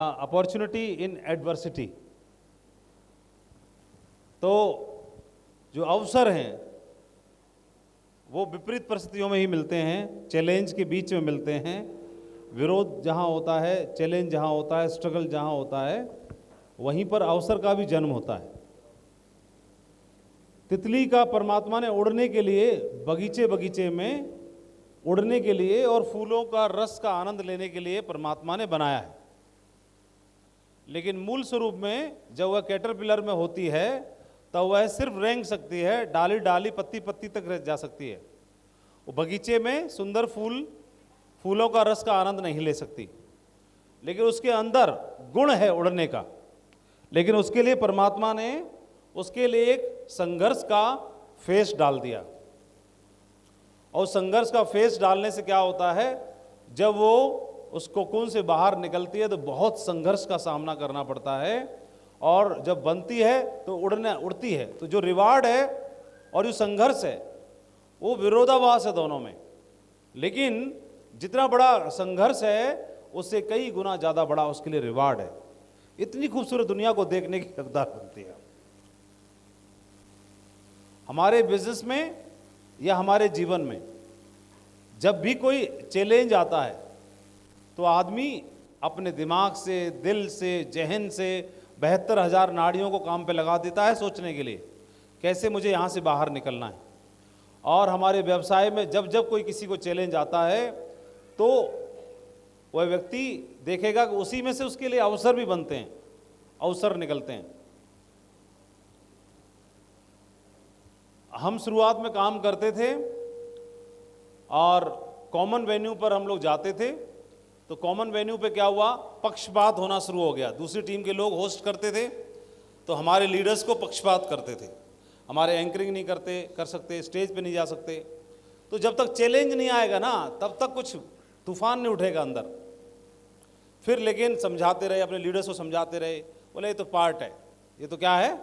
Opportunity in adversity. तो जो अवसर हैं वो विपरीत परिस्थितियों में ही मिलते हैं, चैलेंज के बीच में मिलते हैं। विरोध जहाँ होता है, चैलेंज जहाँ होता है, स्ट्रगल जहाँ होता है, वहीं पर अवसर का भी जन्म होता है। तितली का परमात्मा ने उड़ने के लिए बगीचे बगीचे में उड़ने के लिए और फूलों का रस का आनंद लेने के लिए परमात्मा ने बनाया है। लेकिन मूल स्वरूप में जब वह कैटरपिलर में होती है तब वह सिर्फ रेंग सकती है, डाली डाली पत्ती पत्ती तक रह जा सकती है। वो बगीचे में सुंदर फूलों का रस का आनंद नहीं ले सकती। लेकिन उसके अंदर गुण है उड़ने का। लेकिन उसके लिए परमात्मा ने उसके लिए एक संघर्ष का फेस डाल दिया। और संघर्ष का फेस डालने से क्या होता है, जब वो उस कोकून से बाहर निकलती है तो बहुत संघर्ष का सामना करना पड़ता है। और जब बनती है तो उड़ती है। तो जो रिवार्ड है और जो संघर्ष है वो विरोधाभास है दोनों में। लेकिन जितना बड़ा संघर्ष है उससे कई गुना ज़्यादा बड़ा उसके लिए रिवार्ड है। इतनी खूबसूरत दुनिया को देखने की हकदार बनती है। हमारे बिजनेस में या हमारे जीवन में जब भी कोई चैलेंज आता है तो आदमी अपने दिमाग से, दिल से, जहन से 72,000 नाड़ियों को काम पे लगा देता है सोचने के लिए कैसे मुझे यहाँ से बाहर निकलना है। और हमारे व्यवसाय में जब जब कोई किसी को चैलेंज आता है तो वह व्यक्ति देखेगा कि उसी में से उसके लिए अवसर भी बनते हैं, अवसर निकलते हैं। हम शुरुआत में काम करते थे और कॉमन वेन्यू पर हम लोग जाते थे। तो कॉमन वेन्यू पे क्या हुआ, पक्षपात होना शुरू हो गया। दूसरी टीम के लोग होस्ट करते थे तो हमारे लीडर्स को पक्षपात करते थे। हमारे एंकरिंग नहीं कर सकते, स्टेज पे नहीं जा सकते। तो जब तक चैलेंज नहीं आएगा ना तब तक कुछ तूफान नहीं उठेगा अंदर। फिर लेकिन समझाते रहे, अपने लीडर्स को समझाते रहे, बोले ये तो पार्ट है, ये तो क्या है,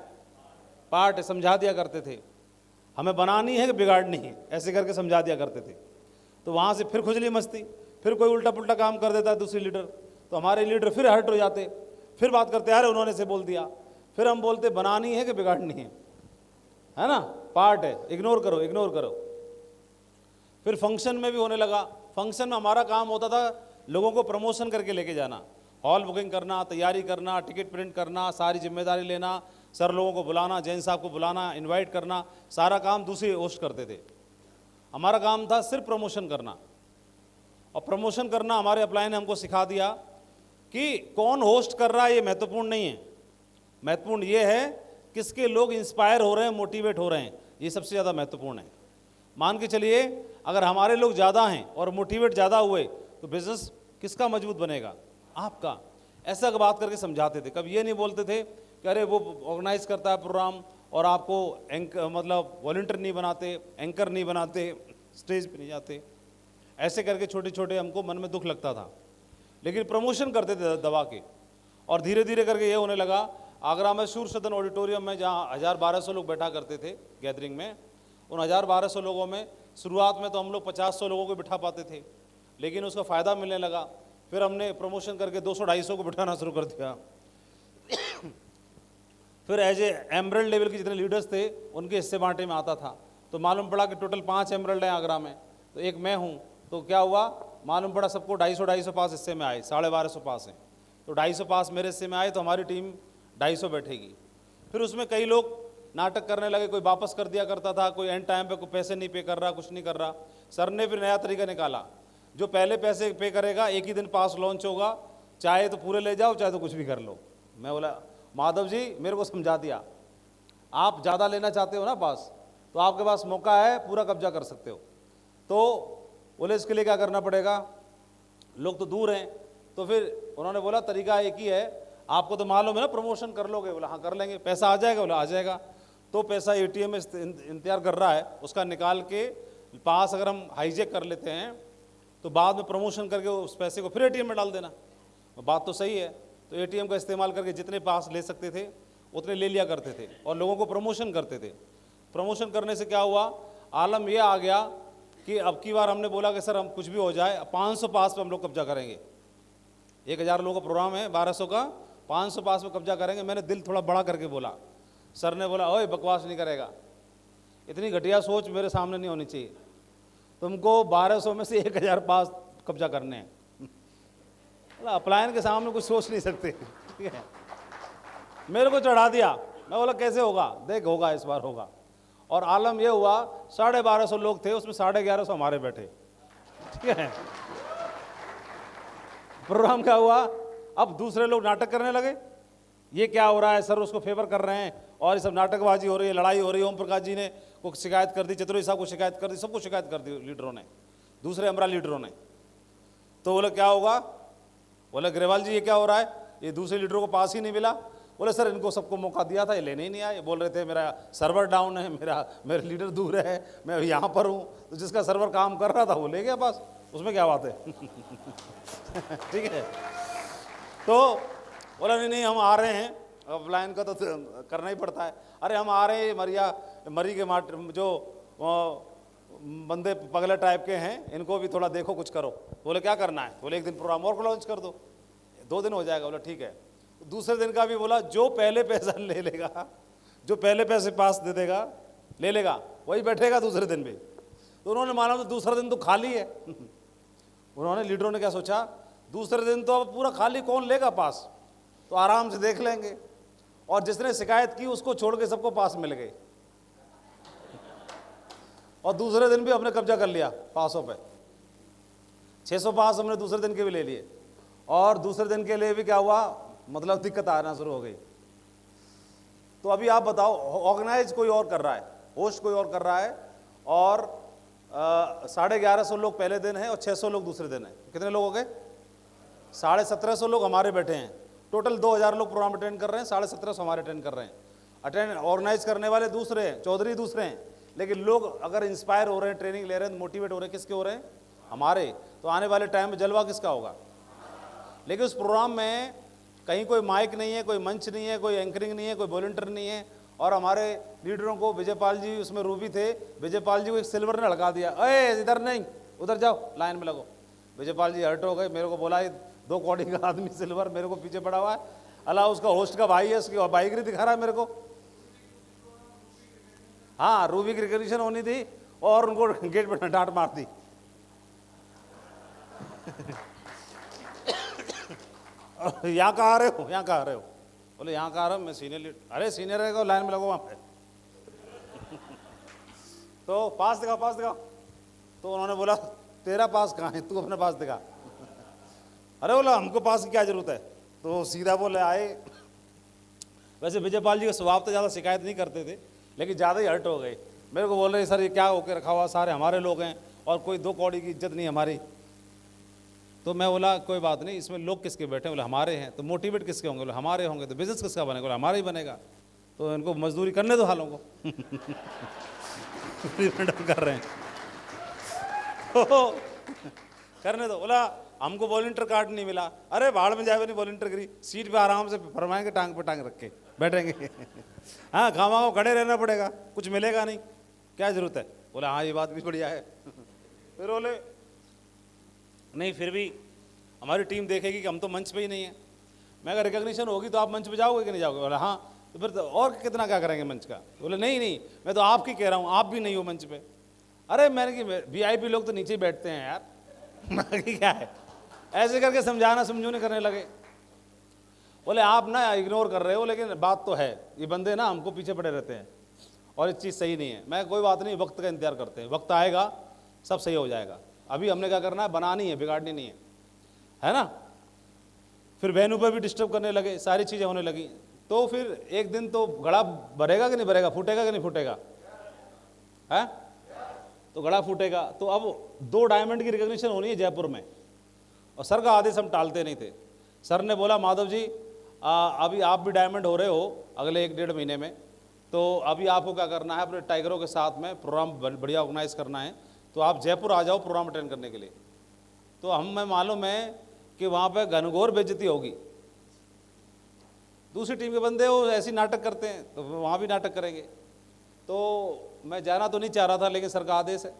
पार्ट है, समझा दिया करते थे। हमें बनानी है कि बिगाड़नी है, ऐसे करके समझा दिया करते थे। तो वहाँ से फिर खुजली मस्ती, फिर कोई उल्टा पुल्टा काम कर देता है दूसरी लीडर, तो हमारे लीडर फिर हर्ट हो जाते, फिर बात करते अरे उन्होंने से बोल दिया। फिर हम बोलते बनानी है कि बिगाड़नी है ना, पार्ट है, इग्नोर करो इग्नोर करो। फिर फंक्शन में भी होने लगा। फंक्शन में हमारा काम होता था लोगों को प्रमोशन करके लेके जाना, हॉल बुकिंग करना, तैयारी करना, टिकट प्रिंट करना, सारी जिम्मेदारी लेना, सर लोगों को बुलाना, जैन साहब को बुलाना, इनवाइट करना, सारा काम दूसरे होस्ट करते थे। हमारा काम था सिर्फ प्रमोशन करना। और प्रमोशन करना हमारे अपलाइन ने हमको सिखा दिया कि कौन होस्ट कर रहा है ये महत्वपूर्ण नहीं है, महत्वपूर्ण ये है किसके लोग इंस्पायर हो रहे हैं, मोटिवेट हो रहे हैं, ये सबसे ज़्यादा महत्वपूर्ण है। मान के चलिए अगर हमारे लोग ज़्यादा हैं और मोटिवेट ज़्यादा हुए तो बिजनेस किसका मजबूत बनेगा, आपका। ऐसा बात करके समझाते थे। कभी ये नहीं बोलते थे कि अरे वो ऑर्गेनाइज करता है प्रोग्राम और आपको मतलब वॉलंटियर नहीं बनाते, एंकर नहीं बनाते, स्टेज पे नहीं जाते। ऐसे करके छोटे छोटे हमको मन में दुख लगता था। लेकिन प्रमोशन करते थे दबा के। और धीरे धीरे करके ये होने लगा। आगरा में सूर्य सदन ऑडिटोरियम में जहाँ 1000-1200 लोग बैठा करते थे गैदरिंग में, उन 1000-1200 लोगों में शुरुआत में तो हम लोग 50-100 लोगों को बिठा पाते थे। लेकिन उसका फ़ायदा मिलने लगा। फिर हमने प्रमोशन करके 200-250 को बिठाना शुरू कर दिया। फिर एज एमरल्ड लेवल के जितने लीडर्स थे उनके हिस्से बांटे में आता था। तो मालूम पड़ा कि टोटल 5 एमरल्ड हैं आगरा में, तो एक मैं हूँ। तो क्या हुआ, मालूम पड़ा सबको 250-250 पास हिस्से में आए, 1250 पास हैं। तो 250 पास मेरे हिस्से में आए तो हमारी टीम 250 बैठेगी। फिर उसमें कई लोग नाटक करने लगे, कोई वापस कर दिया करता था, कोई एंड टाइम पे कोई पैसे नहीं पे कर रहा, कुछ नहीं कर रहा। सर ने फिर नया तरीका निकाला, जो पहले पैसे पे करेगा एक ही दिन पास लॉन्च होगा, चाहे तो पूरे ले जाओ चाहे तो कुछ भी कर लो। मैं बोला माधव जी मेरे को समझा दिया, आप ज़्यादा लेना चाहते हो ना पास, तो आपके पास मौका है, पूरा कब्जा कर सकते हो। तो बोले इसके लिए क्या करना पड़ेगा, लोग तो दूर हैं। तो फिर उन्होंने बोला तरीका एक ही है, आपको तो मालूम है ना प्रमोशन कर लोगे। बोला हाँ कर लेंगे। पैसा आ जाएगा, बोला आ जाएगा। तो पैसा एटीएम में इंतजार कर रहा है, उसका निकाल के पास अगर हम हाईजेक कर लेते हैं तो बाद में प्रमोशन करके उस पैसे को फिर एटीएम में डाल देना। बात तो सही है। तो एटीएम का इस्तेमाल करके जितने पास ले सकते थे उतने ले लिया करते थे और लोगों को प्रमोशन करते थे। प्रमोशन करने से क्या हुआ, आलम यह आ गया कि अब की बार हमने बोला कि सर हम कुछ भी हो जाए 500 पास पे हम लोग कब्जा करेंगे। 1000 लोगों का प्रोग्राम है, 1200 का 500 पास में कब्जा करेंगे। मैंने दिल थोड़ा बड़ा करके बोला। सर ने बोला ओए बकवास नहीं करेगा, इतनी घटिया सोच मेरे सामने नहीं होनी चाहिए, तुमको 1200 में से 1000 पास कब्जा करने हैं। बोला अपलायन के सामने कुछ सोच नहीं सकते, ठीक है। मेरे को चढ़ा दिया। मैं बोला कैसे होगा, देख होगा, इस बार होगा। और आलम यह हुआ 1250 लोग थे, उसमें 1150 हमारे बैठे, ठीक है। प्रोग्राम क्या हुआ, अब दूसरे लोग नाटक करने लगे, ये क्या हो रहा है, सर उसको फेवर कर रहे हैं और ये सब नाटकबाजी हो रही है, लड़ाई हो रही है। ओम प्रकाश जी ने को शिकायत कर दी, चतुर्वेदी साहब को शिकायत कर दी, सबको शिकायत कर दी लीडरों ने, दूसरे अमरा लीडरों ने। तो बोले क्या होगा, बोले ग्रेवाल जी ये क्या हो रहा है, ये दूसरे लीडरों को पास ही नहीं मिला। बोले सर इनको सबको मौका दिया था, ये लेने ही नहीं आए। बोल रहे थे मेरा सर्वर डाउन है, मेरे लीडर दूर है, मैं यहाँ पर हूँ। तो जिसका सर्वर काम कर रहा था वो ले गया पास, उसमें क्या बात है। ठीक है। तो बोला नहीं हम आ रहे हैं, अपलायन का तो करना ही पड़ता है। अरे हम आ रहे हैं, मरी के माट जो बंदे पगले टाइप के हैं, इनको भी थोड़ा देखो, कुछ करो। बोले क्या करना है, बोले एक दिन प्रोग्राम और लॉन्च कर दो, 2 दिन हो जाएगा। बोला ठीक है। दूसरे दिन का भी बोला जो पहले पैसा ले लेगा, जो पहले पैसे पास दे देगा ले लेगा, वही बैठेगा दूसरे दिन भी। तो उन्होंने माना तो दूसरा दिन तो खाली है। उन्होंने लीडरों ने क्या सोचा, दूसरे दिन तो अब पूरा खाली, कौन लेगा पास, तो आराम से देख लेंगे। और जिसने शिकायत की उसको छोड़ के सबको पास मिल गए। और दूसरे दिन भी हमने कब्जा कर लिया पासों पे, 600 पास हमने दूसरे दिन के भी ले लिए। और दूसरे दिन के लिए भी क्या हुआ, मतलब दिक्कत आना शुरू हो गई। तो अभी आप बताओ, ऑर्गेनाइज कोई और कर रहा है, होस्ट कोई और कर रहा है, और 1150 लोग पहले दिन है और 600 लोग दूसरे दिन है। कितने लोग हो गए, 1750 लोग हमारे बैठे हैं। टोटल 2000 लोग प्रोग्राम अटेंड कर रहे हैं, 1750 हमारे अटेंड कर रहे हैं। अटेंड ऑर्गेनाइज करने वाले दूसरे हैं, चौधरी दूसरे हैं, लेकिन लोग अगर इंस्पायर हो रहे हैं, ट्रेनिंग ले रहे हैं, मोटिवेट हो रहे हैं, किसके हो रहे हैं, हमारे। तो आने वाले टाइम में जलवा किसका होगा। लेकिन उस प्रोग्राम में कहीं कोई माइक नहीं है, कोई मंच नहीं है, कोई एंकरिंग नहीं है, कोई वॉलंटियर नहीं है। और हमारे लीडरों को, विजयपाल जी उसमें रूबी थे, विजयपाल जी को एक सिल्वर ने लगा दिया, अरे इधर नहीं उधर जाओ, लाइन में लगो। विजयपाल जी हर्ट हो गए, मेरे को बोला 2 कौड़ी का आदमी सिल्वर मेरे को पीछे पड़ा हुआ है, अल्लाह उसका होस्ट का भाई है, उसकी बाइगरी दिखा रहा है मेरे को। हाँ, रूबी की रिकग्निशन होनी थी और उनको गेट पर डांट मार दी। यहाँ कहाँ आ रहे हो, यहाँ कहाँ आ रहे हो, बोले यहाँ कहाँ आ रहा हूँ मैं, सीनियर लीड। अरे सीनियर रहेगा, लाइन में लगो वहाँ पे। तो पास दिखाओ, पास दिखाओ। तो उन्होंने बोला तेरा पास कहाँ है, तू अपना पास दिखा। अरे बोला हमको पास की क्या जरूरत है। तो सीधा बोले आए। वैसे विजयपाल जी का स्वभाव तो ज़्यादा शिकायत नहीं करते थे, लेकिन ज़्यादा ही हर्ट हो गए। मेरे को बोल रहे सर ये क्या होके रखा हुआ, सारे हमारे लोग हैं और कोई 2 कौड़ी की इज्जत नहीं हमारी। तो मैं बोला कोई बात नहीं, इसमें लोग किसके बैठे, बोले हमारे हैं। तो मोटिवेट किसके होंगे, बोले हमारे होंगे। तो बिजनेस किसका बनेगा, बोले हमारा ही बनेगा। तो इनको मजदूरी करने दो हालों को। कर रहे हैं तो करने दो। बोला हमको वॉलंटियर कार्ड नहीं मिला। अरे भाड़ में जाए नहीं वॉलंटियर करी, सीट पे आराम से फरमाएंगे, टांग पे टांग रख के बैठेंगे। हाँ खामा को खड़े रहना पड़ेगा, कुछ मिलेगा नहीं, क्या जरूरत है। बोला हाँ ये बात भी बढ़िया है। फिर बोले नहीं फिर भी हमारी टीम देखेगी कि हम तो मंच पे ही नहीं है। मैं अगर रिकग्निशन होगी तो आप मंच पे जाओगे कि नहीं जाओगे। बोला हाँ। तो फिर तो और कितना क्या करेंगे मंच का। बोले नहीं नहीं मैं तो आपकी कह रहा हूँ, आप भी नहीं हो मंच पे। अरे मैंने कि VIP लोग तो नीचे ही बैठते हैं यार, बाकी क्या है। ऐसे करके समझाना समझूने करने लगे। बोले आप ना इग्नोर कर रहे हो, लेकिन बात तो है ये बंदे ना हमको पीछे पड़े रहते हैं और ये चीज़ सही नहीं है। मैं कोई बात नहीं, वक्त का इंतजार करते हैं, वक्त आएगा सब सही हो जाएगा। अभी हमने क्या करना है, बनानी है, बिगाड़नी नहीं है ना। फिर वेन्यू पर भी डिस्टर्ब करने लगे, सारी चीज़ें होने लगी। तो फिर एक दिन तो घड़ा भरेगा कि नहीं भरेगा, फूटेगा कि नहीं फूटेगा, है तो घड़ा फूटेगा। तो अब 2 डायमंड की रिकग्निशन होनी है जयपुर में, और सर का आदेश हम टालते नहीं थे। सर ने बोला माधव जी अभी आप भी डायमंड हो रहे हो अगले 1-1.5 महीने में, तो अभी आपको क्या करना है, अपने टाइगरों के साथ में प्रोग्राम बढ़िया ऑर्गेनाइज करना है, तो आप जयपुर आ जाओ प्रोग्राम अटेंड करने के लिए। तो हमें मालूम है कि वहाँ पे घनघोर बेइज्जती होगी, दूसरी टीम के बंदे वो ऐसी नाटक करते हैं तो वहाँ भी नाटक करेंगे। तो मैं जाना तो नहीं चाह रहा था, लेकिन सर का आदेश है।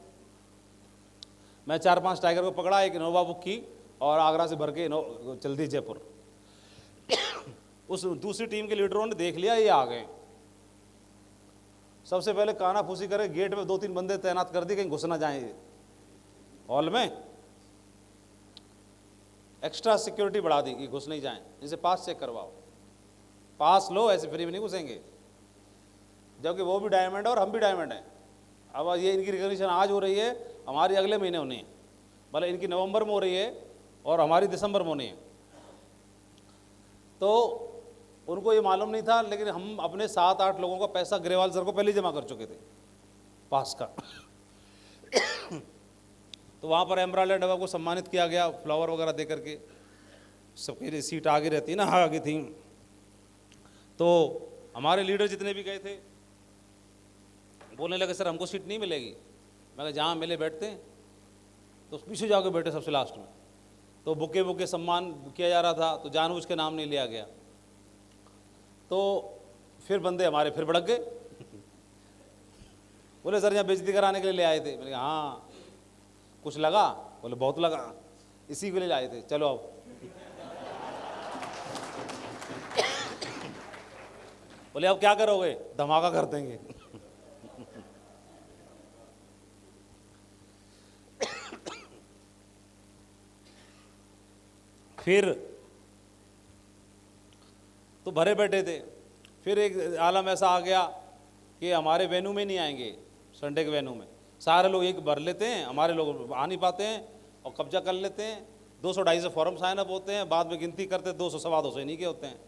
मैं 4-5 टाइगर को पकड़ा, एक इनोवा बुक की और आगरा से भर के चल दी जयपुर। उस दूसरी टीम के लीडरों ने देख लिया ये आ गए, सबसे पहले काना फूसी करे, गेट में 2-3 बंदे तैनात कर दिए कहीं घुस ना जाए हॉल में, एक्स्ट्रा सिक्योरिटी बढ़ा दी कि घुस नहीं जाएं, इनसे पास चेक करवाओ, पास लो, ऐसे फ्री में नहीं घुसेंगे। जबकि वो भी डायमंड है और हम भी डायमंड हैं। अब ये इनकी रिकग्निशन आज हो रही है, हमारी अगले महीने होनी है, मतलब इनकी नवंबर में हो रही है और हमारी दिसंबर में होनी है। तो उनको ये मालूम नहीं था, लेकिन हम अपने 7-8 लोगों का पैसा ग्रेवाल सर को पहले जमा कर चुके थे पास का। तो वहाँ पर एमराल्ड एंड को सम्मानित किया गया फ्लावर वगैरह दे करके, सबकी सीट आगे रहती है ना, आगे थी। तो हमारे लीडर जितने भी गए थे बोलने लगे सर हमको सीट नहीं मिलेगी। मैं कहा जहाँ मिले बैठते हैं, तो पीछे जाके बैठे सबसे लास्ट में। तो बुके सम्मान किया जा रहा था, तो जानबूझ के नाम नहीं लिया गया। तो फिर बंदे हमारे फिर भड़क गए, बोले सर यहाँ बेइज्जती कराने के लिए ले आए थे। मैंने कहा हाँ, कुछ लगा? बोले बहुत लगा, इसी के लिए आए थे, चलो अब। बोले अब क्या करोगे? धमाका कर देंगे। फिर तो भरे बैठे थे। फिर एक आलम ऐसा आ गया कि हमारे वेन्यू में नहीं आएंगे, संडे के वेन्यू में सारे लोग एक भर लेते हैं, हमारे लोग आ नहीं पाते हैं और कब्जा कर लेते हैं। 200-250 फॉर्म साइन अप होते हैं, बाद में गिनती करते 200-250 नहीं के होते हैं।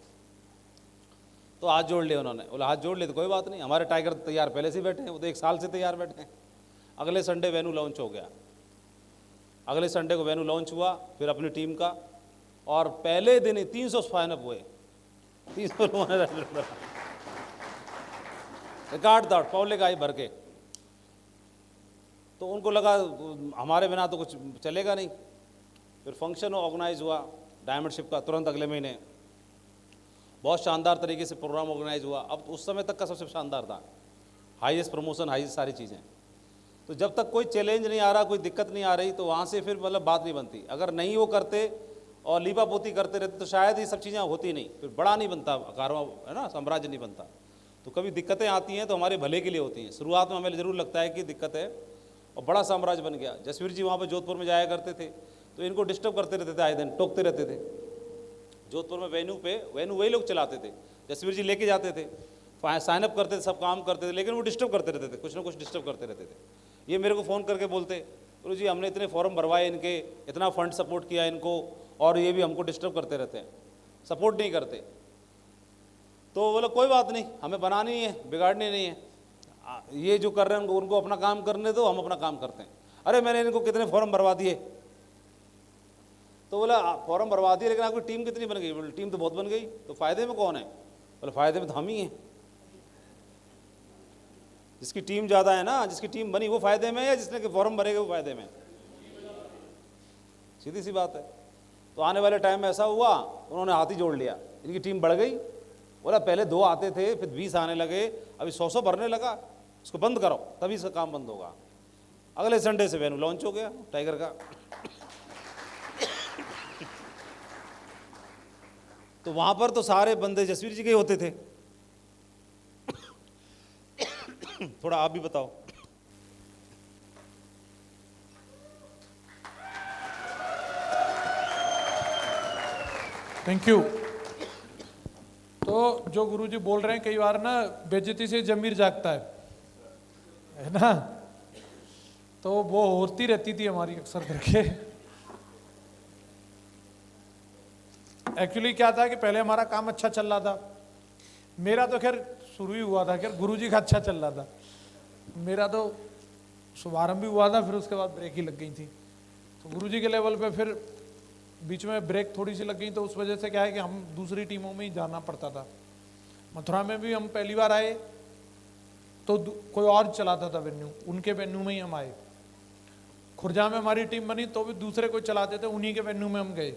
तो हाथ जोड़ लिए उन्होंने, बोला हाथ जोड़ लिए तो कोई बात नहीं, हमारे टाइगर तैयार पहले से बैठे हैं, वो तो 1 साल से तैयार बैठे हैं। अगले संडे वेन्यू लॉन्च हो गया, अगले संडे को वेन्यू लॉन्च हुआ फिर अपनी टीम का, और पहले दिन ही 300 साइन अप हुए, 300 लोगों ने रिकॉर्ड था पब्लिक आई भर के। तो उनको लगा हमारे बिना तो कुछ चलेगा नहीं। फिर फंक्शन ऑर्गेनाइज हुआ डायमंडशिप का तुरंत अगले महीने, बहुत शानदार तरीके से प्रोग्राम ऑर्गेनाइज हुआ। अब उस समय तक का सबसे शानदार था, हाईएस्ट प्रमोशन, हाईएस्ट सारी चीज़ें। तो जब तक कोई चैलेंज नहीं आ रहा, कोई दिक्कत नहीं आ रही, तो वहाँ से फिर मतलब बात नहीं बनती। अगर नहीं वो करते और लीपापोती करते रहते तो शायद ये सब चीज़ें होती नहीं, फिर बड़ा नहीं बनता कारवां, है ना, साम्राज्य नहीं बनता। तो कभी दिक्कतें आती हैं तो हमारे भले के लिए होती हैं। शुरुआत में हमें ज़रूर लगता है कि दिक्कत है, और बड़ा साम्राज्य बन गया। जसवीर जी वहाँ पर जोधपुर में जाया करते थे, तो इनको डिस्टर्ब करते रहते थे, आए दिन टोकते रहते थे। जोधपुर में वेन्यू वही लोग चलाते थे, जसवीर जी लेके जाते थे, साइन अप करते थे, सब काम करते थे, लेकिन वो डिस्टर्ब करते रहते थे, कुछ ना कुछ डिस्टर्ब करते रहते थे। ये मेरे को फ़ोन करके बोलते, गुरु जी हमने इतने फॉर्म भरवाए इनके, इतना फंड सपोर्ट किया इनको, और ये भी हमको डिस्टर्ब करते रहते हैं, सपोर्ट नहीं करते। तो बोला कोई बात नहीं, हमें बनानी है, बिगाड़नी नहीं है, ये जो कर रहे हैं उनको अपना काम करने दो, हम अपना काम करते हैं। अरे मैंने इनको कितने फॉर्म भरवा दिए। तो बोला फॉर्म भरवा दिए, लेकिन आपकी टीम कितनी बन गई? बोले टीम तो बहुत बन गई। तो फायदे में कौन है? बोले फायदे में तो हम ही हैं। जिसकी टीम ज़्यादा है ना, जिसकी टीम बनी वो फायदे में, या जिसने फॉर्म भरेगा वो फायदे में? सीधी सी बात है। तो आने वाले टाइम में ऐसा हुआ, उन्होंने हाथ ही जोड़ लिया, इनकी टीम बढ़ गई। बोला पहले 2 आते थे, फिर 20 आने लगे, अभी 100 भरने लगा, इसको बंद करो, तभी इसका काम बंद होगा। अगले संडे से वेन्यू लॉन्च हो गया टाइगर का। तो वहां पर तो सारे बंदे जसवीर जी के होते थे। थोड़ा आप भी बताओ। Thank you. तो जो गुरुजी बोल रहे हैं, कई बार ना बेइज्जती से जमीर जागता है ना, तो वो होती रहती थी हमारी अक्सर करके। एक्चुअली क्या था कि पहले हमारा काम अच्छा चल रहा था, मेरा तो खैर शुरू ही हुआ था, खैर गुरुजी का अच्छा चल रहा था, मेरा तो शुभारंभ भी हुआ था, फिर उसके बाद ब्रेक ही लग गई थी। तो गुरुजी के लेवल पे फिर बीच में ब्रेक थोड़ी सी लग गई, तो उस वजह से क्या है कि हम दूसरी टीमों में ही जाना पड़ता था। मथुरा में भी हम पहली बार आए तो कोई और चलाता था वेन्यू, उनके वेन्यू में ही हम आए। खुर्जा में हमारी टीम बनी तो भी दूसरे कोई चलाते थे, उन्हीं के वेन्यू में हम गए।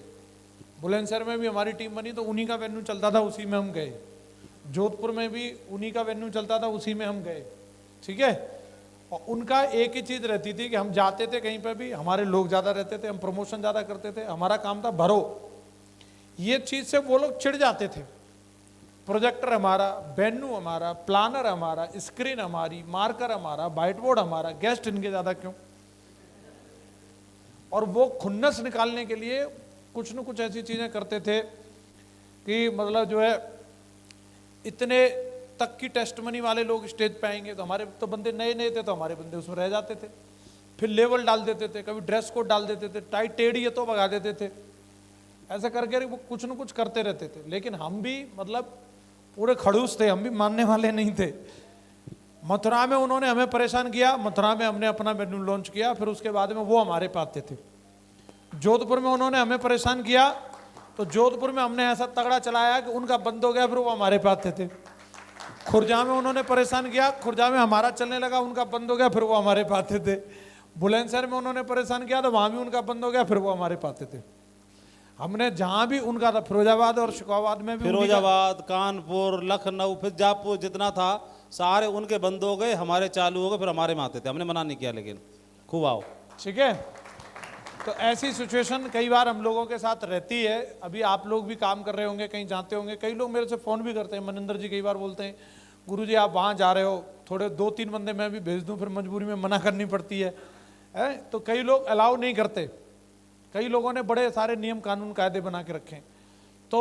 बुलंदशहर में भी हमारी टीम बनी तो उन्हीं का वेन्यू चलता था, उसी में हम गए। जोधपुर में भी उन्हीं का वेन्यू चलता था, उसी में हम गए। ठीक है। और उनका एक ही चीज रहती थी कि हम जाते थे कहीं पे भी, हमारे लोग ज्यादा रहते थे, हम प्रमोशन ज्यादा करते थे, हमारा काम था भरो। ये चीज से वो लोग चिढ़ जाते थे। प्रोजेक्टर हमारा, वेन्यू हमारा, प्लानर हमारा, स्क्रीन हमारी, मार्कर हमारा, व्हाइट बोर्ड हमारा, गेस्ट इनके ज्यादा क्यों। और वो खुन्नस निकालने के लिए कुछ न कुछ ऐसी चीजें करते थे कि मतलब जो है इतने तक की टेस्ट मनी वाले लोग स्टेज पे आएंगे तो हमारे तो बंदे नए नए थे तो हमारे बंदे उसमें रह जाते थे। फिर लेवल डाल देते थे, कभी ड्रेस कोड डाल देते थे, टाई टेढ़ी है तो भगा देते थे। ऐसा करके वो कुछ न कुछ करते रहते थे। लेकिन हम भी मतलब पूरे खड़ूस थे, हम भी मानने वाले नहीं थे। मथुरा में उन्होंने हमें परेशान किया, मथुरा में हमने अपना मेन्यू लॉन्च किया, फिर उसके बाद में वो हमारे पास आते थे। जोधपुर में उन्होंने हमें परेशान किया तो जोधपुर में हमने ऐसा तगड़ा चलाया कि उनका बंद हो गया, फिर वो हमारे पास आते थे। खुर्जा में उन्होंने परेशान किया, खुर्जा में हमारा चलने लगा, उनका बंद हो गया, फिर वो हमारे पास आते थे। बुलंदशहर में उन्होंने परेशान किया तो वहां भी उनका बंद हो गया, फिर वो हमारे पास आते थे। हमने जहां भी उनका था, फिरोजाबाद और शिकाबाद में भी, फिरोजाबाद, कानपुर, लखनऊ, फिर जापुर जितना था सारे उनके बंद हो गए, हमारे चालू हो गए, फिर हमारे में आते थे। हमने मना नहीं किया, लेकिन खूब आओ। ठीक है। तो ऐसी सिचुएशन कई बार हम लोगों के साथ रहती है। अभी आप लोग भी काम कर रहे होंगे, कहीं जाते होंगे, कई लोग मेरे से फ़ोन भी करते हैं। मनिंदर जी कई बार बोलते हैं, गुरुजी आप वहाँ जा रहे हो, थोड़े 2-3 बंदे मैं भी भेज दूँ, फिर मजबूरी में मना करनी पड़ती है। तो कई लोग अलाउ नहीं करते, कई लोगों ने बड़े सारे नियम कानून कायदे बना के रखे हैं। तो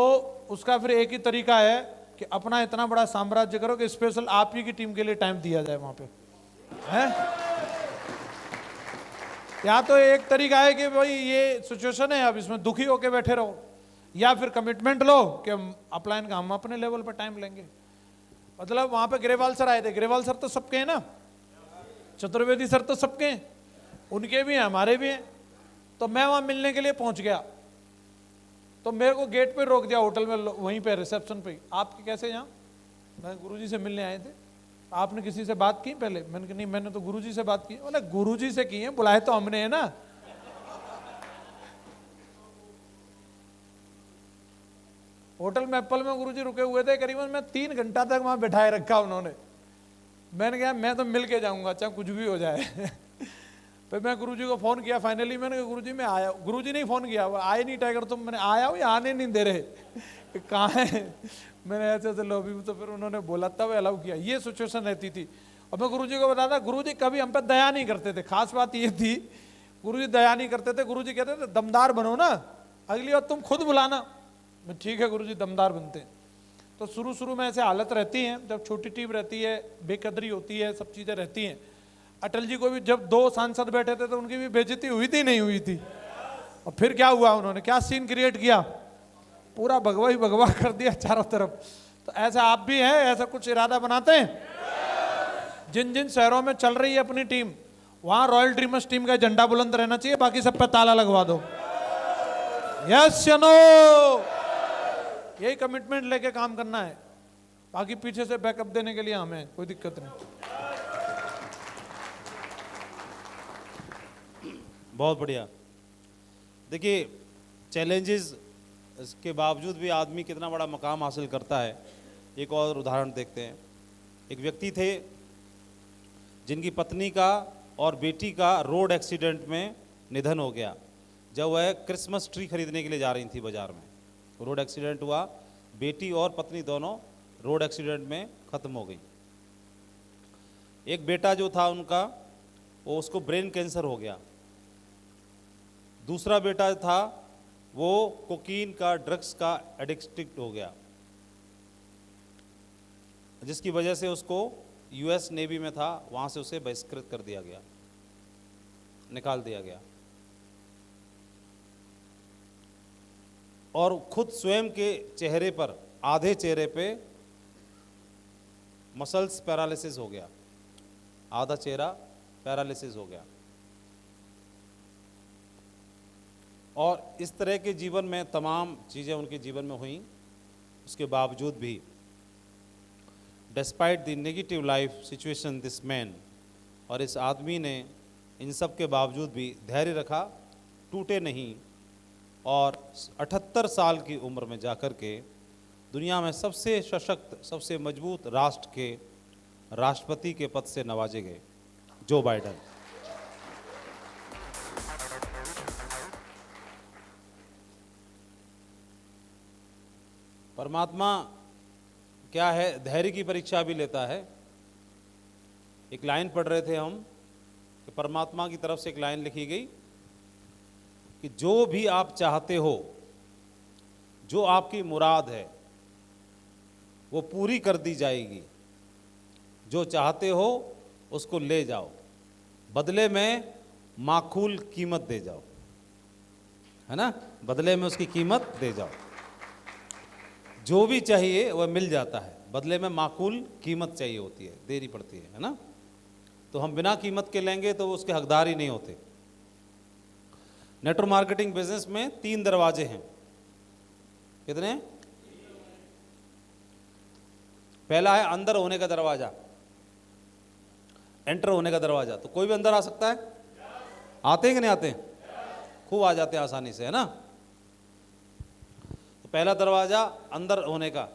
उसका फिर एक ही तरीका है कि अपना इतना बड़ा साम्राज्य करो कि स्पेशल आप ही की टीम के लिए टाइम दिया जाए वहाँ पे, है। या तो एक तरीका है कि भाई ये सिचुएशन है, अब इसमें दुखी होके बैठे रहो, या फिर कमिटमेंट लो कि हम अपलाइन का हम अपने लेवल पर टाइम लेंगे। मतलब वहां पे ग्रेवाल सर आए थे, ग्रेवाल सर तो सबके हैं ना, चतुर्वेदी सर तो सबके हैं, उनके भी हैं हमारे भी हैं। तो मैं वहां मिलने के लिए पहुंच गया, तो मेरे को गेट पे रोक दिया होटल में, वहीं पे रिसेप्शन पे। आपके कैसे यहाँ? मैं गुरुजी से मिलने आए थे। आपने किसी से बात की पहले? मैंने कहा नहीं, मैंने तो गुरुजी से बात की। बोले गुरुजी से की है, बुलाए तो हमने है ना। होटल मैपल में गुरुजी रुके हुए थे, करीबन मैं 3 घंटा तक वहां बैठाए रखा उन्होंने। मैंने कहा मैं तो मिल के जाऊंगा चाहे कुछ भी हो जाए। फिर मैं गुरुजी को फोन किया, फाइनली मैंने कहा गुरुजी मैं आया। गुरुजी नहीं फोन किया, वो आए नहीं टाइगर तुम। मैंने आया हूँ, आने नहीं दे रहे, कहाँ है। मैंने ऐसे ऐसे लॉबी में, तो फिर उन्होंने बोला तब अलाउ किया। ये सिचुएशन रहती थी। और मैं गुरुजी को बताता, गुरुजी कभी हम पे दया नहीं करते थे। खास बात ये थी, गुरुजी दया नहीं करते थे। गुरुजी कहते थे दमदार बनो ना, अगली बार तुम खुद बुलाना। मैं ठीक है गुरुजी, दमदार बनते हैं। तो शुरू शुरू में ऐसे हालत रहती है, जब छोटी टीम रहती है, बेकदरी होती है, सब चीज़ें रहती हैं। अटल जी को भी जब 2 सांसद बैठे थे तो उनकी भी बेइज्जती हुई थी, नहीं हुई थी? और फिर क्या हुआ, उन्होंने क्या सीन क्रिएट किया, पूरा भगवा ही भगवा कर दिया चारों तरफ। तो ऐसा आप भी हैं, ऐसा कुछ इरादा बनाते हैं? जिन जिन शहरों में चल रही है अपनी टीम, वहां रॉयल ड्रीमर्स टीम का झंडा बुलंद रहना चाहिए, बाकी सब पे ताला लगवा दो। यस या नो? यही कमिटमेंट लेके काम करना है, बाकी पीछे से बैकअप देने के लिए हमें कोई दिक्कत नहीं। बहुत बढ़िया। देखिए, चैलेंजेस के बावजूद भी आदमी कितना बड़ा मकाम हासिल करता है। एक और उदाहरण देखते हैं। एक व्यक्ति थे जिनकी पत्नी का और बेटी का रोड एक्सीडेंट में निधन हो गया, जब वह क्रिसमस ट्री खरीदने के लिए जा रही थी बाजार में। रोड एक्सीडेंट हुआ, बेटी और पत्नी दोनों रोड एक्सीडेंट में ख़त्म हो गई। एक बेटा जो था उनका, वो उसको ब्रेन कैंसर हो गया। दूसरा बेटा था वो कोकीन का, ड्रग्स का एडिक्ट हो गया, जिसकी वजह से उसको यूएस नेवी में था, वहाँ से उसे बहिष्कृत कर दिया गया, निकाल दिया गया। और खुद स्वयं के चेहरे पर, आधे चेहरे पे मसल्स पैरालिसिस हो गया, आधा चेहरा पैरालिसिस हो गया। और इस तरह के जीवन में तमाम चीज़ें उनके जीवन में हुई। उसके बावजूद भी, despite the negative life situation, this man, और इस आदमी ने इन सब के बावजूद भी धैर्य रखा, टूटे नहीं, और 78 साल की उम्र में जाकर के दुनिया में सबसे सशक्त, सबसे मजबूत राष्ट्र के राष्ट्रपति के पद से नवाजे गए। Joe Biden. परमात्मा क्या है, धैर्य की परीक्षा भी लेता है। एक लाइन पढ़ रहे थे हम कि परमात्मा की तरफ से एक लाइन लिखी गई कि जो भी आप चाहते हो, जो आपकी मुराद है, वो पूरी कर दी जाएगी। जो चाहते हो उसको ले जाओ, बदले में माखूल कीमत दे जाओ, है ना, बदले में उसकी कीमत दे जाओ। जो भी चाहिए वह मिल जाता है, बदले में माकूल कीमत चाहिए होती है, देनी पड़ती है ना। तो हम बिना कीमत के लेंगे तो उसके हकदार ही नहीं होते। नेटवर्क मार्केटिंग बिजनेस में 3 दरवाजे हैं। कितने? पहला है अंदर होने का दरवाजा, एंटर होने का दरवाजा। तो कोई भी अंदर आ सकता है। आते हैं कि नहीं आते? खूब आ जाते हैं आसानी से, है ना। तो पहला दरवाजा अंदर होने का।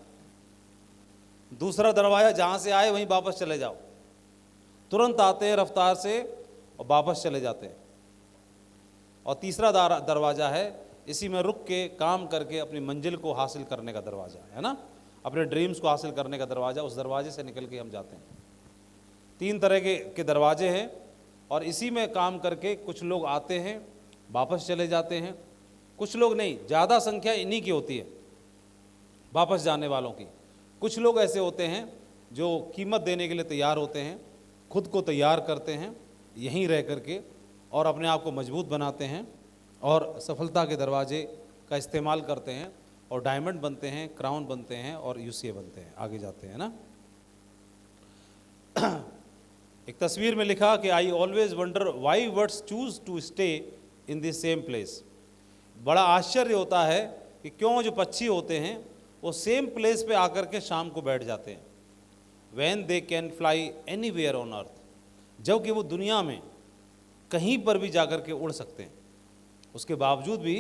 दूसरा दरवाजा जहां से आए वहीं वापस चले जाओ, तुरंत आते हैं रफ्तार से और वापस चले जाते हैं। और तीसरा दरवाजा है इसी में रुक के काम करके अपनी मंजिल को हासिल करने का दरवाजा, है ना, अपने ड्रीम्स को हासिल करने का दरवाजा। उस दरवाजे से निकल के हम जाते हैं। 3 तरह के दरवाजे हैं और इसी में काम करके कुछ लोग आते हैं, वापस चले जाते हैं। कुछ लोग नहीं, ज़्यादा संख्या इन्हीं की होती है, वापस जाने वालों की। कुछ लोग ऐसे होते हैं जो कीमत देने के लिए तैयार होते हैं, खुद को तैयार करते हैं यहीं रह करके और अपने आप को मजबूत बनाते हैं और सफलता के दरवाजे का इस्तेमाल करते हैं और डायमंड बनते हैं, क्राउन बनते हैं और यूसीए बनते हैं, आगे जाते हैं ना। एक तस्वीर में लिखा कि I always wonder why birds choose to stay in the same place. बड़ा आश्चर्य होता है कि क्यों जो पक्षी होते हैं वो सेम प्लेस पे आकर के शाम को बैठ जाते हैं। When they can fly anywhere on earth, जबकि वो दुनिया में कहीं पर भी जाकर के उड़ सकते हैं, उसके बावजूद भी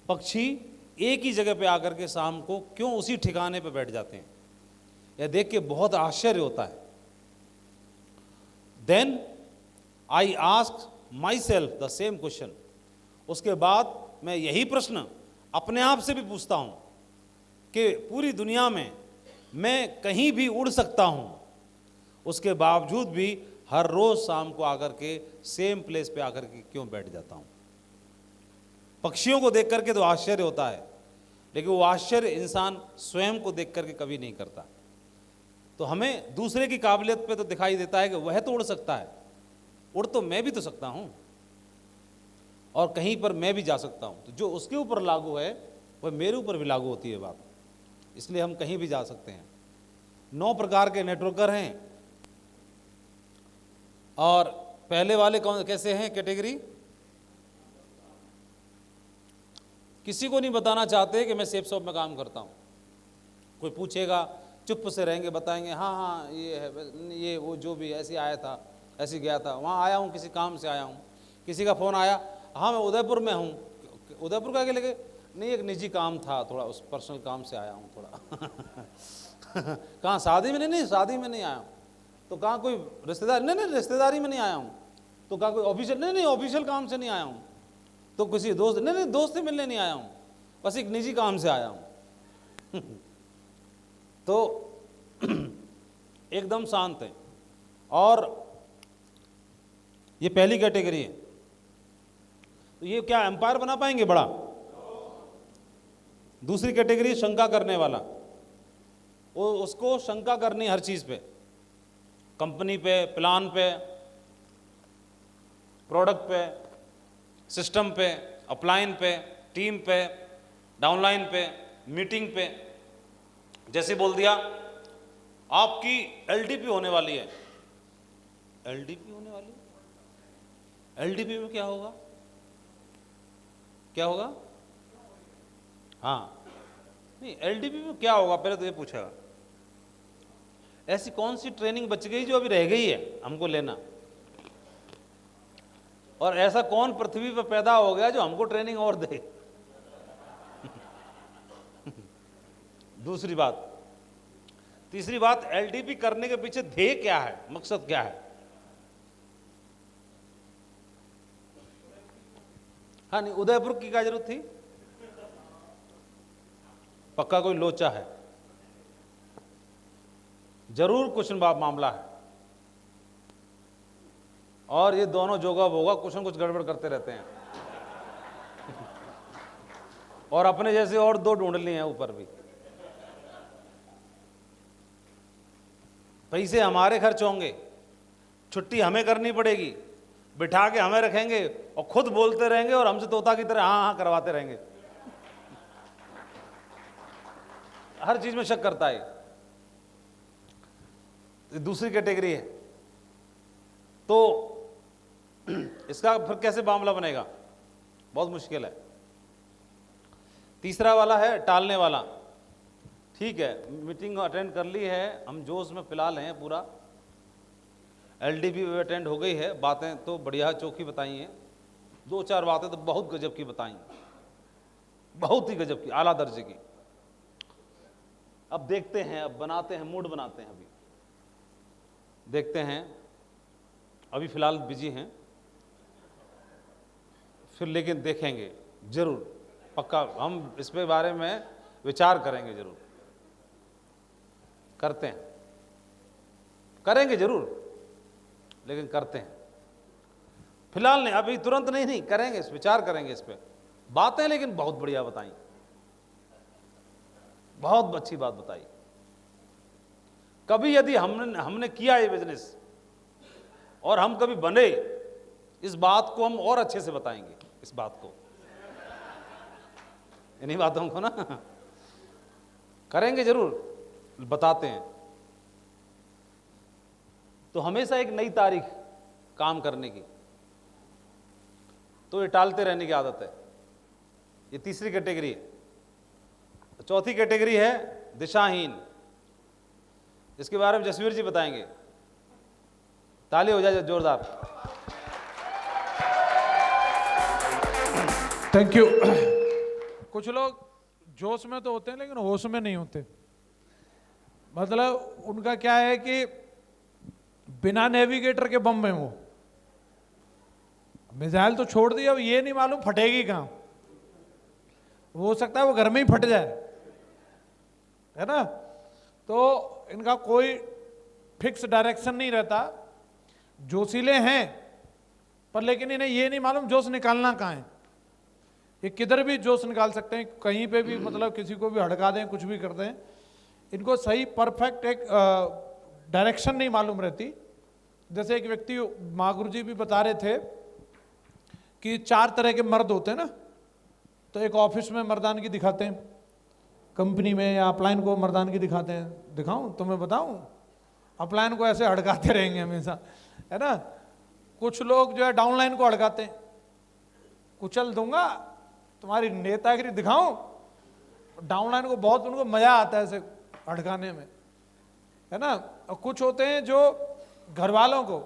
पक्षी एक ही जगह पे आकर के शाम को क्यों उसी ठिकाने पे बैठ जाते हैं। यह देख के बहुत आश्चर्य होता है। Then I ask myself the same question. उसके बाद मैं यही प्रश्न अपने आप से भी पूछता हूं कि पूरी दुनिया में मैं कहीं भी उड़ सकता हूं, उसके बावजूद भी हर रोज शाम को आकर के सेम प्लेस पे आकर के क्यों बैठ जाता हूं। पक्षियों को देख करके तो आश्चर्य होता है, लेकिन वो आश्चर्य इंसान स्वयं को देख करके कभी नहीं करता। तो हमें दूसरे की काबिलियत पे तो दिखाई देता है कि वह तो उड़ सकता है, उड़ तो मैं भी तो सकता हूं और कहीं पर मैं भी जा सकता हूं। तो जो उसके ऊपर लागू है वह मेरे ऊपर भी लागू होती है बात, इसलिए हम कहीं भी जा सकते हैं। 9 प्रकार के नेटवर्कर हैं और पहले वाले कौन कैसे हैं कैटेगरी? किसी को नहीं बताना चाहते कि मैं सेफ शॉप में काम करता हूं। कोई पूछेगा चुप से रहेंगे, बताएंगे हाँ हाँ ये है, ये वो जो भी ऐसे आया था, ऐसे गया था, वहाँ आया हूँ, किसी काम से आया हूँ। किसी का फ़ोन आया, हाँ मैं उदयपुर में हूँ। उदयपुर का क्या लगे? नहीं एक निजी काम था थोड़ा, उस पर्सनल काम से आया हूँ थोड़ा। कहाँ शादी में? नहीं शादी में नहीं आया हूँ। तो कहाँ कोई रिश्तेदार? नहीं रिश्तेदारी में नहीं आया हूँ। तो कहाँ कोई ऑफिशियल? नहीं ऑफिशियल काम से नहीं आया हूँ। तो किसी दोस्त? नहीं दोस्त से मिलने नहीं आया हूँ, बस एक निजी काम से आया हूँ। तो एकदम शांत है। और ये पहली कैटेगरी है। तो ये क्या एम्पायर बना पाएंगे बड़ा? दूसरी कैटेगरी शंका करने वाला, वो उसको शंका करनी हर चीज पे, कंपनी पे, प्लान पे, प्रोडक्ट पे, सिस्टम पे, अपलाइन पे, टीम पे, डाउनलाइन पे, मीटिंग पे। जैसे बोल दिया आपकी एलडीपी होने वाली है। एलडीपी होने वाली है? एलडीपी में क्या होगा? क्या होगा? हाँ नहीं, एलडीपी में क्या होगा पहले तो ये पूछेगा। ऐसी कौन सी ट्रेनिंग बच गई जो अभी रह गई है हमको लेना? और ऐसा कौन पृथ्वी पर पैदा हो गया जो हमको ट्रेनिंग और दे? दूसरी बात। तीसरी बात, एलडीपी करने के पीछे ध्येय क्या है, मकसद क्या है? हाँ नहीं, उदयपुर की क्या जरूरत थी? पक्का कोई लोचा है, जरूर कुछ न मामला है। और ये दोनों जोगा बोगा कुछ न कुछ गड़बड़ करते रहते हैं। और अपने जैसे और दो ढूंढ लिए हैं ऊपर भी। पैसे हमारे खर्च होंगे, छुट्टी हमें करनी पड़ेगी, बिठा के हमें रखेंगे और खुद बोलते रहेंगे और हमसे तोता की तरह हाँ हाँ करवाते रहेंगे। हर चीज में शक करता है। ये दूसरी कैटेगरी है। तो इसका फिर कैसे मामला बनेगा? बहुत मुश्किल है। तीसरा वाला है टालने वाला। ठीक है, मीटिंग अटेंड कर ली है, हम जोश में फिलहाल हैं पूरा, एलडीबी अटेंड हो गई है, बातें तो बढ़िया चौकी बताई हैं, 2-4 बातें तो बहुत गजब की बताई, बहुत ही गजब की, आला दर्जे की। अब देखते हैं, अब बनाते हैं, मूड बनाते हैं, अभी देखते हैं, अभी फिलहाल बिजी हैं, फिर लेकिन देखेंगे जरूर, पक्का हम इस पे बारे में विचार करेंगे, जरूर करते हैं, करेंगे जरूर, लेकिन करते हैं फिलहाल नहीं, अभी तुरंत नहीं करेंगे, इस विचार करेंगे इस पे। बातें लेकिन बहुत बढ़िया बताई, बहुत अच्छी बात बताई। कभी यदि हमने किया ये बिजनेस और हम कभी बने, इस बात को हम और अच्छे से बताएंगे, इस बात को, इन्हीं बातों को ना करेंगे जरूर, बताते हैं। तो हमेशा एक नई तारीख काम करने की, तो ये टालते रहने की आदत है। ये तीसरी कैटेगरी है। चौथी कैटेगरी है दिशाहीन। इसके बारे में जसवीर जी बताएंगे। ताली हो जाए जोरदार। Thank you. कुछ लोग जोश में तो होते हैं लेकिन होश में नहीं होते। मतलब उनका क्या है कि बिना नेविगेटर के बम में वो मिसाइल तो छोड़ दी, अब ये नहीं मालूम फटेगी कहाँ। हो सकता है वो घर में ही फट जाए, है ना। तो इनका कोई फिक्स डायरेक्शन नहीं रहता। जोशीले हैं पर लेकिन इन्हें ये नहीं मालूम जोश निकालना कहाँ है। ये किधर भी जोश निकाल सकते हैं, कहीं पे भी, मतलब किसी को भी हड़का दें, कुछ भी कर दें। इनको सही परफेक्ट एक डायरेक्शन नहीं मालूम रहती। जैसे एक व्यक्ति, महागुरु जी भी बता रहे थे कि 4 तरह के मर्द होते हैं ना। तो एक ऑफिस में मर्दानगी दिखाते हैं, कंपनी में या अपलाइन को मर्दानगी दिखाते हैं। दिखाऊं तुम्हें बताऊं, अपलाइन को ऐसे हड़काते रहेंगे हमेशा, है ना। कुछ लोग जो है डाउनलाइन को हड़काते हैं, कुचल दूंगा, तुम्हारी नेतागिरी दिखाऊं। डाउनलाइन को बहुत, उनको मजा आता है ऐसे हड़काने में, है ना। और कुछ होते हैं जो घर वालों को,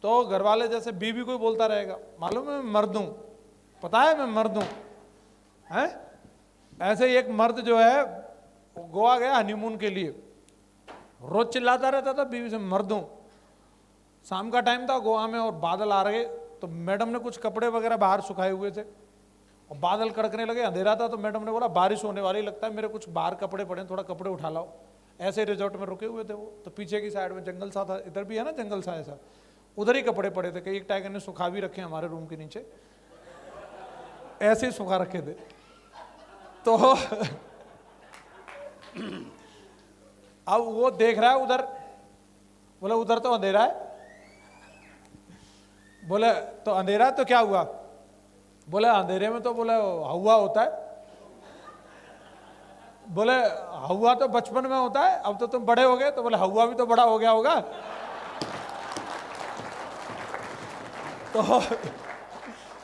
तो घर वाले जैसे बीवी को ही बोलता रहेगा, मालूम है मैं मर्द हूं, पता है मैं मर्द हूं, है। ऐसे ही एक मर्द जो है वो गोवा गया हनीमून के लिए, रोज चिल्लाता रहता था बीवी से, मर्द हूं। शाम का टाइम था गोवा में और बादल आ रहे, तो मैडम ने कुछ कपड़े वगैरह बाहर सुखाए हुए थे और बादल कड़कने लगे, अंधेरा था। तो मैडम ने बोला बारिश होने वाली लगता है, मेरे कुछ बाहर कपड़े पड़े, थोड़ा कपड़े उठा लाओ। ऐसे रिजॉर्ट में रुके हुए थे वो, तो पीछे की साइड में जंगल सा था, इधर भी है ना जंगल सा ऐसा, उधर ही कपड़े पड़े थे। कई एक टाइगर ने सुखा भी रखे हमारे रूम के नीचे, ऐसे ही सुखा रखे थे। तो अब वो देख रहा है उधर, बोले उधर तो अंधेरा है। बोले तो अंधेरा है तो क्या हुआ? बोले अंधेरे में तो बोले हवा होता है। बोले हवा तो बचपन में होता है, अब तो तुम बड़े हो गए। तो बोले हवा भी तो बड़ा हो गया होगा। तो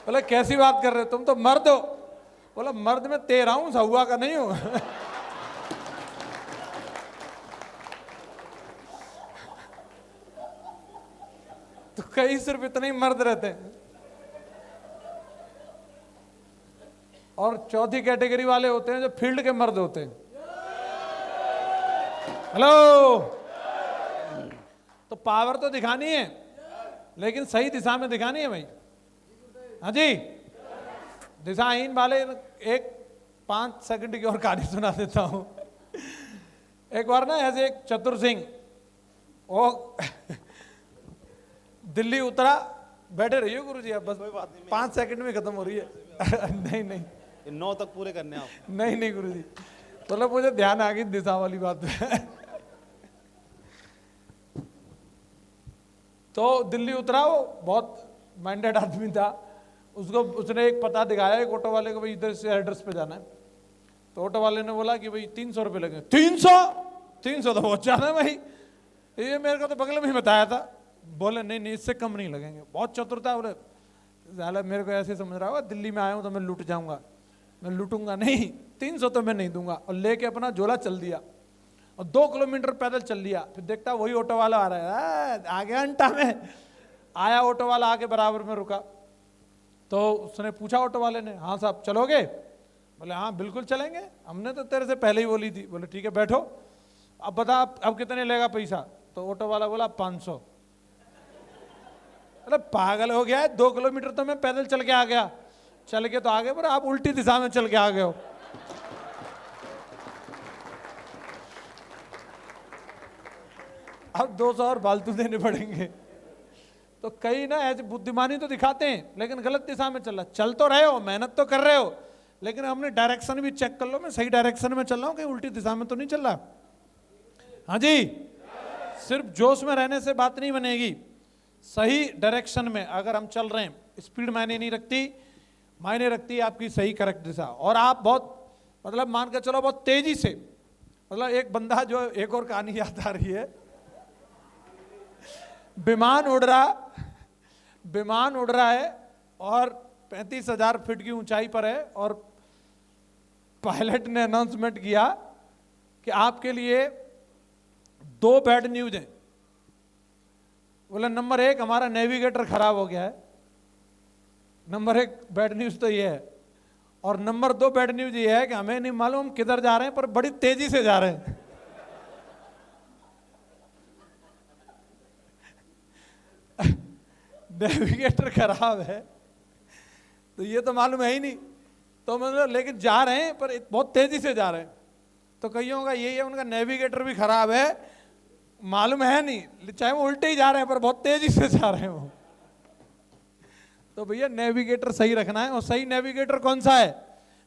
बोले कैसी बात कर रहे हो, तुम तो मर्द हो। बोला मर्द में तेरा हूं, हवा का नहीं हूं। तो कई सिर्फ इतने ही मर्द रहते हैं। और चौथी कैटेगरी वाले होते हैं जो फील्ड के मर्द होते हैं। हेलो, तो पावर तो दिखानी है लेकिन सही दिशा में दिखानी है भाई। हाँ जी, दिशाहीन वाले एक 5 सेकंड की और कहानी सुना देता हूं। एक बार ना ऐसे एक चतुर सिंह वो दिल्ली उतरा, बैठे रहिए गुरु जी, अब बस 5 सेकंड में खत्म हो रही है। नहीं नहीं 9 तक पूरे करने हैं आप। नहीं नहीं गुरु जी, मतलब मुझे ध्यान आ गई दिशा वाली बात पे। तो दिल्ली उतरा, वो बहुत माइंडेड आदमी था। उसको उसने एक पता दिखाया एक ऑटो वाले को, भाई इधर से एड्रेस पे जाना है। तो ऑटो वाले ने बोला कि भाई 300 रुपये लगे। 300 तो बहुत ज्यादा है भाई, ये मेरे को तो बगल में ही बताया था। बोले नहीं नहीं इससे कम नहीं लगेंगे। बहुत चतुर था, बोले साला मेरे को ऐसे समझ रहा होगा दिल्ली में आया हूँ तो मैं लूट जाऊंगा, मैं लूटूंगा नहीं, 300 तो मैं नहीं दूंगा। और लेके अपना झोला चल दिया और 2 किलोमीटर पैदल चल लिया। फिर देखता वही ऑटो वाला आ रहा है, आ गया घंटा में। आया ऑटो वाला, आके बराबर में रुका। तो उसने पूछा ऑटो वाले ने, हाँ साहब चलोगे? बोले हाँ बिल्कुल चलेंगे, हमने तो तेरे से पहले ही बोली थी। बोले ठीक है बैठो, अब बता अब कितने लेगा पैसा? तो ऑटो वाला बोला 500। अरे पागल हो गया है, 2 किलोमीटर तो मैं पैदल चल के आ गया। चल के तो आ गए, पर आप उल्टी दिशा में चल के आ गए हो। अब 200 और फालतू देने पड़ेंगे। तो कई ना ऐसे बुद्धिमानी तो दिखाते हैं, लेकिन गलत दिशा में चल तो रहे हो, मेहनत तो कर रहे हो, लेकिन हमने डायरेक्शन भी चेक कर लो, मैं सही डायरेक्शन में चल रहा हूँ, कहीं उल्टी दिशा में तो नहीं चल रहा। हाँ जी, सिर्फ जोश में रहने से बात नहीं बनेगी। सही डायरेक्शन में अगर हम चल रहे हैं, स्पीड मायने नहीं रखती, मायने रखती है आपकी सही करेक्ट दिशा। और आप बहुत मतलब मान के चलो बहुत तेजी से, मतलब एक बंदा जो, एक और कहानी याद आ रही है, विमान उड़ रहा है और 35,000 फीट की ऊंचाई पर है, और पायलट ने अनाउंसमेंट किया कि आपके लिए 2 बैड न्यूज हैं। बोला नंबर 1 हमारा नेविगेटर खराब हो गया है, नंबर 1 बैड न्यूज तो ये है, और नंबर 2 बैड न्यूज ये है कि हमें नहीं मालूम हम किधर जा रहे हैं, पर बड़ी तेजी से जा रहे हैं। नेविगेटर खराब है तो ये तो मालूम है ही नहीं, तो मतलब लेकिन जा रहे हैं पर बहुत तेजी से जा रहे हैं। तो कईयों का यही है, उनका नेविगेटर भी खराब है, मालूम है नहीं, चाहे वो उल्टे ही जा रहे हैं पर बहुत तेजी से जा रहे हैं वो। तो भैया नेविगेटर सही रखना है। और सही नेविगेटर कौन सा है?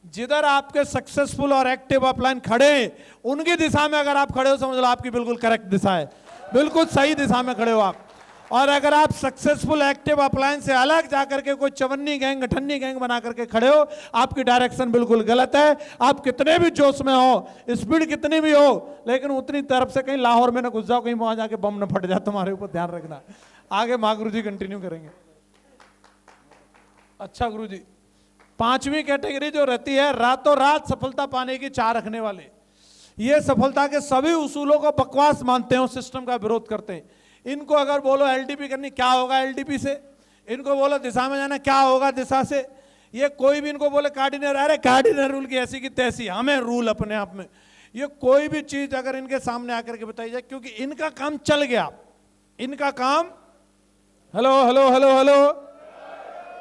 जिधर आपके सक्सेसफुल और एक्टिव अपलाइन खड़े हैं, उनकी दिशा में अगर आप खड़े हो, समझ लो आपकी बिल्कुल करेक्ट दिशा है, बिल्कुल सही दिशा में खड़े हो आप। और अगर आप सक्सेसफुल एक्टिव अपलाइन से अलग जाकर के कोई चवन्नी गैंग, अठन्नी गैंग बना करके खड़े हो, आपकी डायरेक्शन बिल्कुल गलत है। आप कितने भी जोश में हो, स्पीड कितनी भी हो, लेकिन उतनी तरफ से कहीं लाहौर में न घुस जाओ, कहीं वहां जाके बम न फट जाए, तुम्हारे ऊपर ध्यान रखना। आगे माँ गुरु जी कंटिन्यू करेंगे। अच्छा गुरु जी, 5वीं कैटेगरी जो रहती है, रातों रात सफलता पाने की चाह रखने वाले। ये सफलता के सभी उसूलों को बकवास मानते हैं, सिस्टम का विरोध करते हैं। इनको अगर बोलो एलडीपी करनी, क्या होगा एलडीपी से? इनको बोलो दिशा में जाना, क्या होगा दिशा से? ये कोई भी इनको बोले कार्डिनल, अरे कार्डिनल रूल की ऐसी की तैसी, हमें रूल अपने आप में। ये कोई भी चीज अगर इनके सामने आकर के बताई जाए, क्योंकि इनका काम चल गया, इनका काम, हेलो हेलो हेलो हेलो,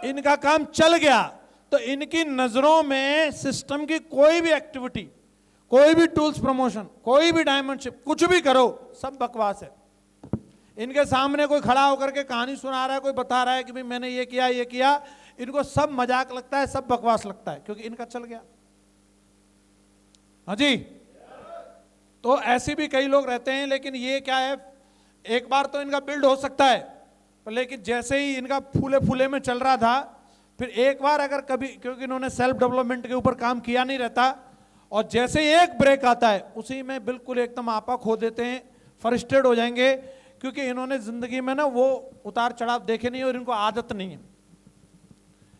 इनका काम चल गया, तो इनकी नजरों में सिस्टम की कोई भी एक्टिविटी, कोई भी टूल्स प्रमोशन, कोई भी डायमंडशिप, कुछ भी करो, सब बकवास है। इनके सामने कोई खड़ा होकर के कहानी सुना रहा है, कोई बता रहा है कि भाई मैंने ये किया, इनको सब मजाक लगता है, सब बकवास लगता है, क्योंकि इनका चल गया। हाँ जी, तो ऐसे भी कई लोग रहते हैं, लेकिन ये क्या है, एक बार तो इनका बिल्ड हो सकता है, पर लेकिन जैसे ही इनका फूले फूले में चल रहा था, फिर एक बार अगर कभी, क्योंकि इन्होंने सेल्फ डेवलपमेंट के ऊपर काम किया नहीं रहता, और जैसे ही एक ब्रेक आता है, उसी में बिल्कुल एकदम आपा खो देते हैं, फ्रस्ट्रेट हो जाएंगे, क्योंकि इन्होंने जिंदगी में ना वो उतार चढ़ाव देखे नहीं और इनको आदत नहीं है।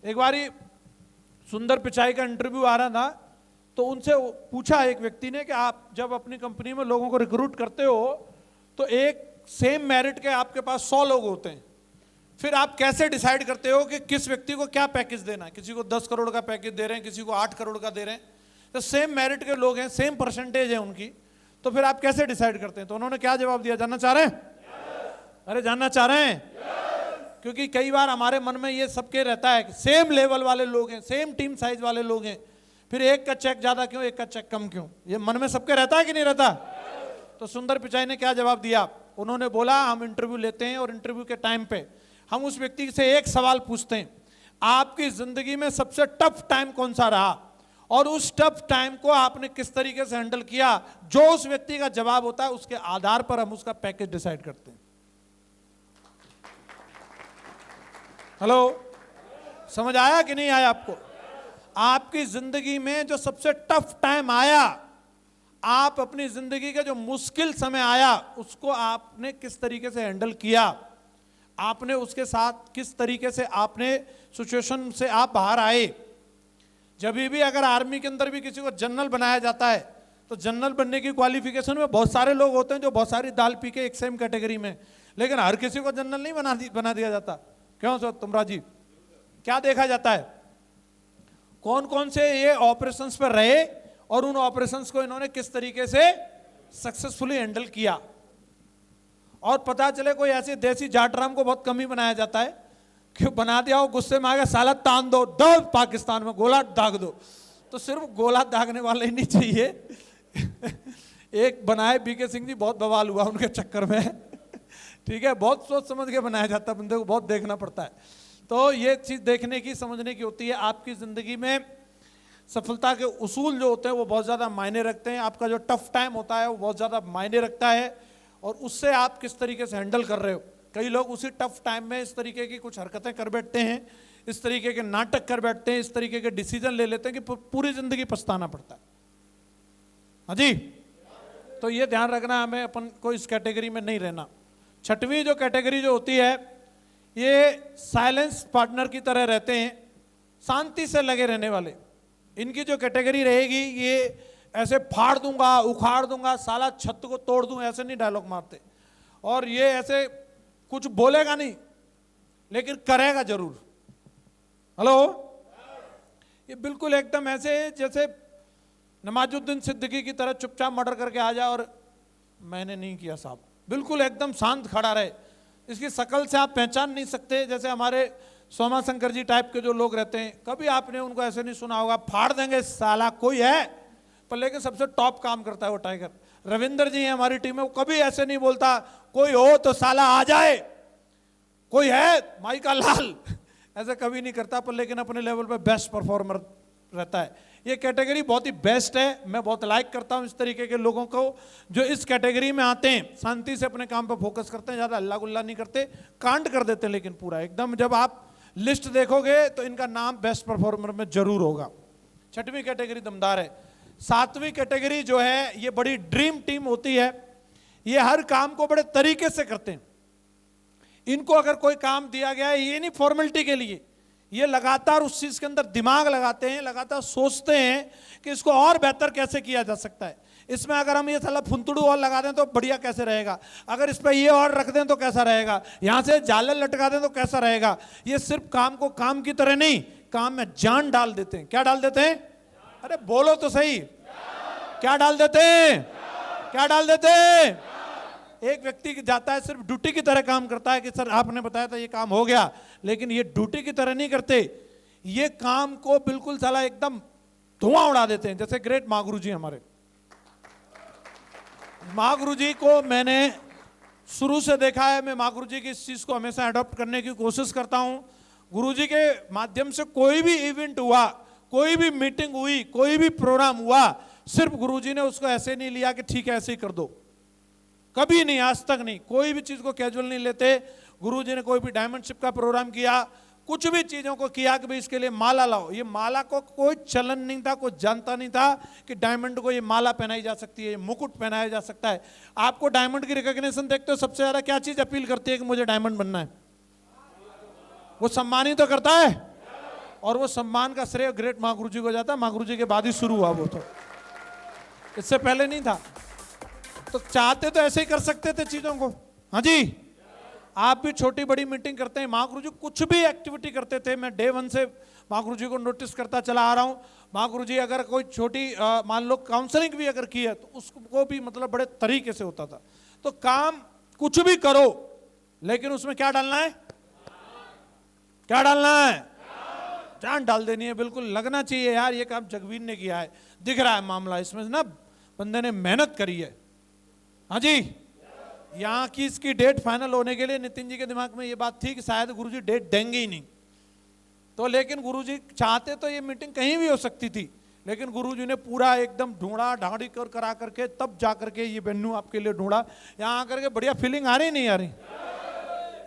एक बारी सुंदर पिचाई का इंटरव्यू आ रहा था, तो उनसे पूछा एक व्यक्ति ने कि आप जब अपनी कंपनी में लोगों को रिक्रूट करते हो, तो एक सेम मेरिट के आपके पास 100 लोग होते हैं, फिर आप कैसे डिसाइड करते हो कि किस व्यक्ति को क्या पैकेज देना है? किसी को 10 करोड़ का पैकेज दे रहे हैं, किसी को 8 करोड़ का दे रहे हैं, तो सेम मेरिट के लोग हैं, सेम परसेंटेज है उनकी, तो फिर आप कैसे डिसाइड करते हैं? तो उन्होंने क्या जवाब दिया, जानना चाह रहे हैं? अरे जानना चाह रहे हैं? क्योंकि कई बार हमारे मन में ये सबके रहता है कि सेम लेवल वाले लोग हैं, सेम टीम साइज वाले लोग हैं, फिर एक का चेक ज्यादा क्यों, एक का चेक कम क्यों, ये मन में सबके रहता है कि नहीं रहता। तो सुंदर पिचाई ने क्या जवाब दिया, उन्होंने बोला हम इंटरव्यू लेते हैं और इंटरव्यू के टाइम पे हम उस व्यक्ति से एक सवाल पूछते हैं, आपकी जिंदगी में सबसे टफ टाइम कौन सा रहा और उस टफ टाइम को आपने किस तरीके से हैंडल किया। जो उस व्यक्ति का जवाब होता है उसके आधार पर हम उसका पैकेज डिसाइड करते हैं। हेलो, समझ आया कि नहीं आया आपको। आपकी जिंदगी में जो सबसे टफ टाइम आया, आप अपनी जिंदगी का जो मुश्किल समय आया उसको आपने किस तरीके से हैंडल किया, आपने उसके साथ किस तरीके से आपने सिचुएशन से आप बाहर आए। जब भी अगर आर्मी के अंदर भी किसी को जनरल बनाया जाता है तो जनरल बनने की क्वालिफिकेशन में बहुत सारे लोग होते हैं जो बहुत सारी दाल पी के एक सेम कैटेगरी में, लेकिन हर किसी को जनरल नहीं बना दिया जाता। क्यों सर तुमरा जी, क्या देखा जाता है, कौन कौन से ये ऑपरेशंस पर रहे और उन ऑपरेशंस को इन्होंने किस तरीके से सक्सेसफुली हैंडल किया। और पता चले कोई ऐसे देसी जाटराम को बहुत कम ही बनाया जाता है कि बना दिया हो, गुस्से में आ गया, साला तान दो, पाकिस्तान में गोला दाग दो। तो सिर्फ गोला दागने वाले ही नहीं चाहिए एक बनाए बीके सिंह जी, बहुत बवाल हुआ उनके चक्कर में ठीक है, बहुत सोच समझ के बनाया जाता है, बंदे को बहुत देखना पड़ता है। तो ये चीज देखने की समझने की होती है। आपकी जिंदगी में सफलता के उसूल जो होते हैं वो बहुत ज्यादा मायने रखते हैं। आपका जो टफ टाइम होता है वो बहुत ज्यादा मायने रखता है और उससे आप किस तरीके से हैंडल कर रहे हो। कई लोग उसी टफ टाइम में इस तरीके की कुछ हरकतें कर बैठते हैं, इस तरीके के नाटक कर बैठते हैं, इस तरीके के डिसीजन ले लेते हैं कि पूरी जिंदगी पछताना पड़ता है। हाँ जी, तो ये ध्यान रखना, हमें अपन को इस कैटेगरी में नहीं रहना। छठवीं जो कैटेगरी जो होती है, ये साइलेंस पार्टनर की तरह रहते हैं, शांति से लगे रहने वाले। इनकी जो कैटेगरी रहेगी, ये ऐसे फाड़ दूंगा, उखाड़ दूंगा, साला छत को तोड़ दूं, ऐसे नहीं डायलॉग मारते। और ये ऐसे कुछ बोलेगा नहीं लेकिन करेगा जरूर। हेलो, ये बिल्कुल एकदम ऐसे जैसे नवाजुद्दीन सिद्दीकी की तरह चुपचाप मर्डर करके आ जाए और मैंने नहीं किया साहब, बिल्कुल एकदम शांत खड़ा रहे। इसकी शक्ल से आप पहचान नहीं सकते। जैसे हमारे सोमा शंकर जी टाइप के जो लोग रहते हैं, कभी आपने उनको ऐसे नहीं सुना होगा फाड़ देंगे साला कोई है, पर लेकिन सबसे टॉप काम करता है वो टाइगर। रविंद्र जी हैं हमारी टीम में, वो कभी ऐसे नहीं बोलता कोई हो तो साला आ जाए, कोई है माई का लाल, ऐसे कभी नहीं करता, पर लेकिन अपने लेवल पे बेस्ट परफॉर्मर रहता है। ये कैटेगरी बहुत ही बेस्ट है, मैं बहुत लाइक करता हूं इस तरीके के लोगों को जो इस कैटेगरी में आते हैं, शांति से अपने काम पे फोकस करते हैं, ज्यादा अल्लाह गुल्ला नहीं करते, कांड कर देते हैं लेकिन पूरा एकदम। जब आप लिस्ट देखोगे तो इनका नाम बेस्ट परफॉर्मर में जरूर होगा। छठवीं कैटेगरी दमदार है। सातवीं कैटेगरी जो है, ये बड़ी ड्रीम टीम होती है। ये हर काम को बड़े तरीके से करते हैं। इनको अगर कोई काम दिया गया है, ये नहीं फॉर्मेलिटी के लिए, ये लगातार उस चीज के अंदर दिमाग लगाते हैं, लगातार सोचते हैं कि इसको और बेहतर कैसे किया जा सकता है। इसमें अगर हम ये साला फुंतड़ू और लगा दें तो बढ़िया कैसे रहेगा, अगर इस पर ये और रख दें तो कैसा रहेगा, यहां से झालर लटका दें तो कैसा रहेगा। ये सिर्फ काम को काम की तरह नहीं, काम में जान डाल देते हैं। क्या डाल देते हैं? अरे बोलो तो सही, क्या डाल देते हैं? क्या डाल देते हैं? एक व्यक्ति जाता है सिर्फ ड्यूटी की तरह काम करता है कि सर आपने बताया था ये काम हो गया, लेकिन ये ड्यूटी की तरह नहीं करते, ये काम को बिल्कुल साला एकदम धुआं उड़ा देते हैं। जैसे ग्रेट महागुरु जी, हमारे महागुरु जी को मैंने शुरू से देखा है। मैं महागुरु जी की इस चीज को हमेशा अडॉप्ट करने की कोशिश करता हूं। गुरु जी के माध्यम से कोई भी इवेंट हुआ, कोई भी मीटिंग हुई, कोई भी प्रोग्राम हुआ, सिर्फ गुरुजी ने उसको ऐसे नहीं लिया कि ठीक है ऐसे ही कर दो, कभी नहीं, आज तक नहीं। कोई भी चीज को कैजुअल नहीं लेते। गुरुजी ने कोई भी डायमंड शिप का प्रोग्राम किया, कुछ भी चीजों को किया कि भाई इसके लिए माला लाओ, ये माला को कोई चलन नहीं था, कोई जानता नहीं था कि डायमंड को ये माला पहनाई जा सकती है, ये मुकुट पहनाया जा सकता है। आपको डायमंड की रिकॉग्निशन देखते हो सबसे ज्यादा क्या चीज अपील करती है कि मुझे डायमंड बनना है? वो सम्मान ही तो करता है, और वो सम्मान का श्रेय ग्रेट महागुरु जी को जाता है। महागुरु जी के बाद ही शुरू हुआ वो, तो इससे पहले नहीं था। तो चाहते तो ऐसे ही कर सकते थे चीजों को। हाँ जी, आप भी छोटी बड़ी मीटिंग करते हैं, महागुरु जी कुछ भी एक्टिविटी करते थे। मैं डे 1 से महागुरु जी को नोटिस करता चला आ रहा हूँ। महागुरु जी अगर कोई छोटी मान लो काउंसलिंग भी अगर की है तो उसको भी मतलब बड़े तरीके से होता था। तो काम कुछ भी करो, लेकिन उसमें क्या डालना है? क्या डालना है? जान डाल देनी है। बिल्कुल लगना चाहिए यार ये काम जगवीर ने किया है, दिख रहा है मामला इसमें ना, बंदे ने मेहनत करी है। हाँ जी, यहाँ की इसकी डेट फाइनल होने के लिए नितिन जी के दिमाग में ये बात थी कि शायद गुरुजी डेट देंगे ही नहीं, तो लेकिन गुरुजी चाहते तो ये मीटिंग कहीं भी हो सकती थी, लेकिन गुरुजी ने पूरा एकदम ढूंढा ढांडी करा करके तब जा करके ये वेन्यू आपके लिए ढूंढा। यहाँ आकर के बढ़िया फीलिंग आ रही नहीं आ रही?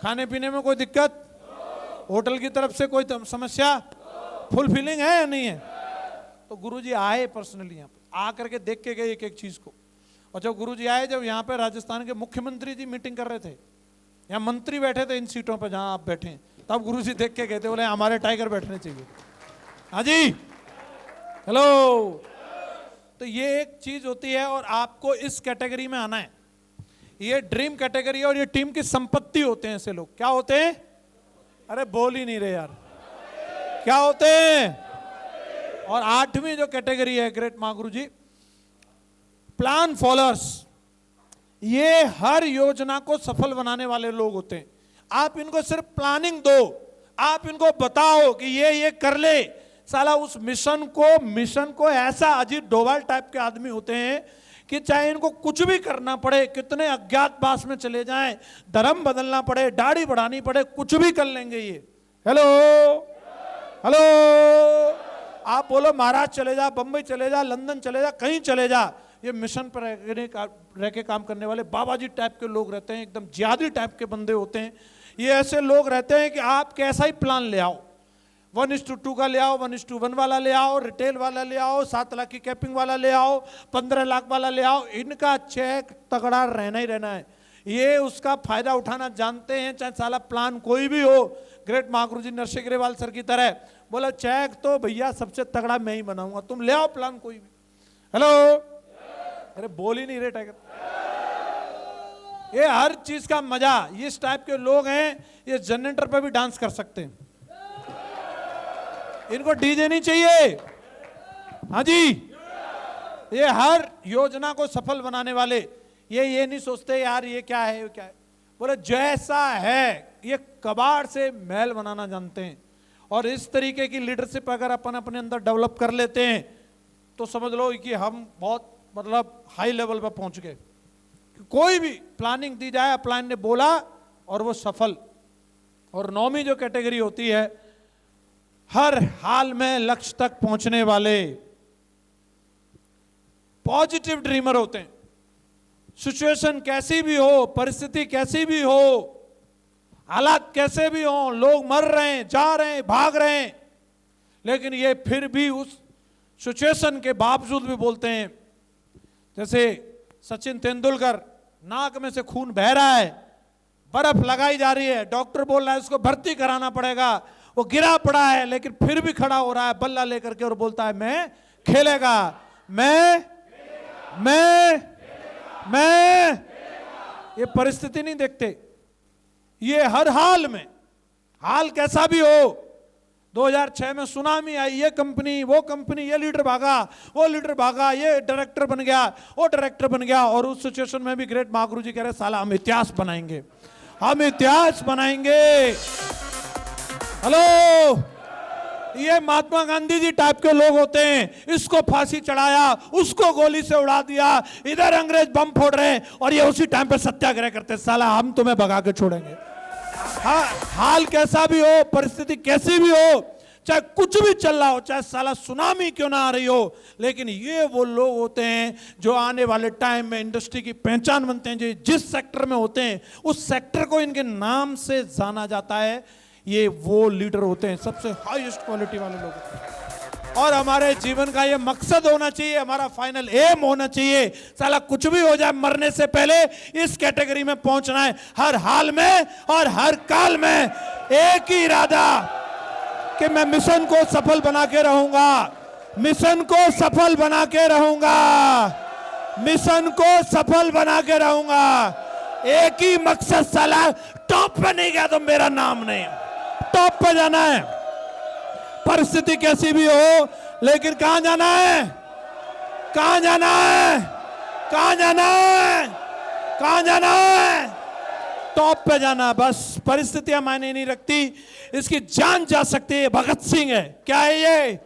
खाने पीने में कोई दिक्कत? होटल की तरफ से कोई समस्या? फुल फीलिंग है या नहीं है? तो गुरुजी आए पर्सनली यहाँ पे आकर के देख के गए एक एक चीज को। और जब गुरुजी आए, जब यहाँ पे राजस्थान के मुख्यमंत्री जी मीटिंग कर रहे थे, यहाँ मंत्री बैठे थे इन सीटों पे जहाँ आप बैठे, तब गुरुजी देख के गए थे, बोले हमारे टाइगर बैठने चाहिए। हाँ जी, हेलो। तो ये एक चीज होती है और आपको इस कैटेगरी में आना है। ये ड्रीम कैटेगरी है और ये टीम की संपत्ति होते हैं ऐसे लोग। क्या होते हैं? अरे बोल ही नहीं रहे यार, क्या होते हैं? और 8वीं जो कैटेगरी है ग्रेट महागुरु जी, प्लान फॉलोअर्स। ये हर योजना को सफल बनाने वाले लोग होते हैं। आप इनको सिर्फ प्लानिंग दो, आप इनको बताओ कि ये कर ले, साला उस मिशन को ऐसा अजीत डोभाल टाइप के आदमी होते हैं कि चाहे इनको कुछ भी करना पड़े, कितने अज्ञातवास में चले जाएं, धर्म बदलना पड़े, दाढ़ी बढ़ानी पड़े, कुछ भी कर लेंगे ये। हेलो हेलो, आप बोलो महाराज चले जा, बंबई चले जा, लंदन चले जा, कहीं चले जा, ये मिशन पर रह के काम करने वाले बाबा जी टाइप के लोग रहते हैं, एकदम जिहादी टाइप के बंदे होते हैं। ये ऐसे लोग रहते हैं कि आप कैसा ही प्लान ले आओ, 1:2 का ले आओ, 1:1 वाला ले आओ, रिटेल वाला ले आओ, 7 लाख की कैपिंग वाला ले आओ, 15 लाख वाला ले आओ, इनका चेक तगड़ा रहना ही रहना है। ये उसका फायदा उठाना जानते हैं, चाहे साला प्लान कोई भी हो। ग्रेट महागुरु जी नरसिंह अग्रवाल सर की तरह बोला, चेक तो भैया सबसे तगड़ा मैं ही बनाऊंगा, तुम ले आओ प्लान कोई भी। हेलो, अरे बोल ही नहीं रहे टाइगर। ये हर चीज का मजा, इस टाइप के लोग हैं, ये जनरेटर पे भी डांस कर सकते हैं, इनको डीजे नहीं चाहिए। हाँ जी, ये हर योजना को सफल बनाने वाले, ये नहीं सोचते यार ये क्या है, क्या है, बोले जैसा है। ये कबाड़ से महल बनाना जानते हैं। और इस तरीके की लीडरशिप अगर अपन अपने अंदर डेवलप कर लेते हैं तो समझ लो कि हम बहुत मतलब हाई लेवल पर पहुंच गए। कोई भी प्लानिंग दी जाए, प्लान ने बोला और वो सफल। और 9वीं जो कैटेगरी होती है, हर हाल में लक्ष्य तक पहुंचने वाले पॉजिटिव ड्रीमर होते हैं। सिचुएशन कैसी भी हो, परिस्थिति कैसी भी हो, हालात कैसे भी हो, लोग मर रहे हैं, जा रहे हैं, भाग रहे हैं, लेकिन ये फिर भी उस सिचुएशन के बावजूद भी बोलते हैं। जैसे सचिन तेंदुलकर, नाक में से खून बह रहा है, बर्फ लगाई जा रही है, डॉक्टर बोल रहा है इसको भर्ती कराना पड़ेगा, वो गिरा पड़ा है, लेकिन फिर भी खड़ा हो रहा है बल्ला लेकर के और बोलता है मैं खेलेगा, मैं। ये परिस्थिति नहीं देखते, ये हर हाल में, हाल कैसा भी हो। 2006 में सुनामी आई, ये कंपनी वो कंपनी, ये लीडर भागा, वो लीडर भागा, ये डायरेक्टर बन गया, वो डायरेक्टर बन गया। और उस सिचुएशन में भी ग्रेट महागुरु जी कह रहे साला हम इतिहास बनाएंगे, हम इतिहास बनाएंगे। हेलो, ये महात्मा गांधी जी टाइप के लोग होते हैं। इसको फांसी चढ़ाया, उसको गोली से उड़ा दिया, इधर अंग्रेज बम फोड़ रहे हैं और ये उसी टाइम पे सत्याग्रह करते, साला हम तुम्हें भगा के छोड़ेंगे। हाल कैसा भी हो, परिस्थिति कैसी भी हो, चाहे कुछ भी चल रहा हो, चाहे साला सुनामी क्यों ना आ रही हो, लेकिन ये वो लोग होते हैं जो आने वाले टाइम में इंडस्ट्री की पहचान बनते हैं। जो जिस सेक्टर में होते हैं उस सेक्टर को इनके नाम से जाना जाता है। ये वो लीडर होते हैं, सबसे हाईएस्ट क्वालिटी वाले लोग। और हमारे जीवन का ये मकसद होना चाहिए, हमारा फाइनल एम होना चाहिए, साला कुछ भी हो जाए मरने से पहले इस कैटेगरी में पहुंचना है। हर हाल में और हर काल में एक ही इरादा कि मैं मिशन को सफल बना के रहूंगा, मिशन को सफल बना के रहूंगा, मिशन को सफल बना के रहूंगा। एक ही मकसद, साला टॉप पे नहीं गया तो मेरा नाम नहीं, टॉप पे जाना है। परिस्थिति कैसी भी हो, लेकिन कहां जाना है, कहां जाना है, कहां जाना है, कहां जाना है, टॉप पे जाना, बस परिस्थितियां मायने नहीं रखती, इसकी जान जा सकती है। भगत सिंह है। क्या है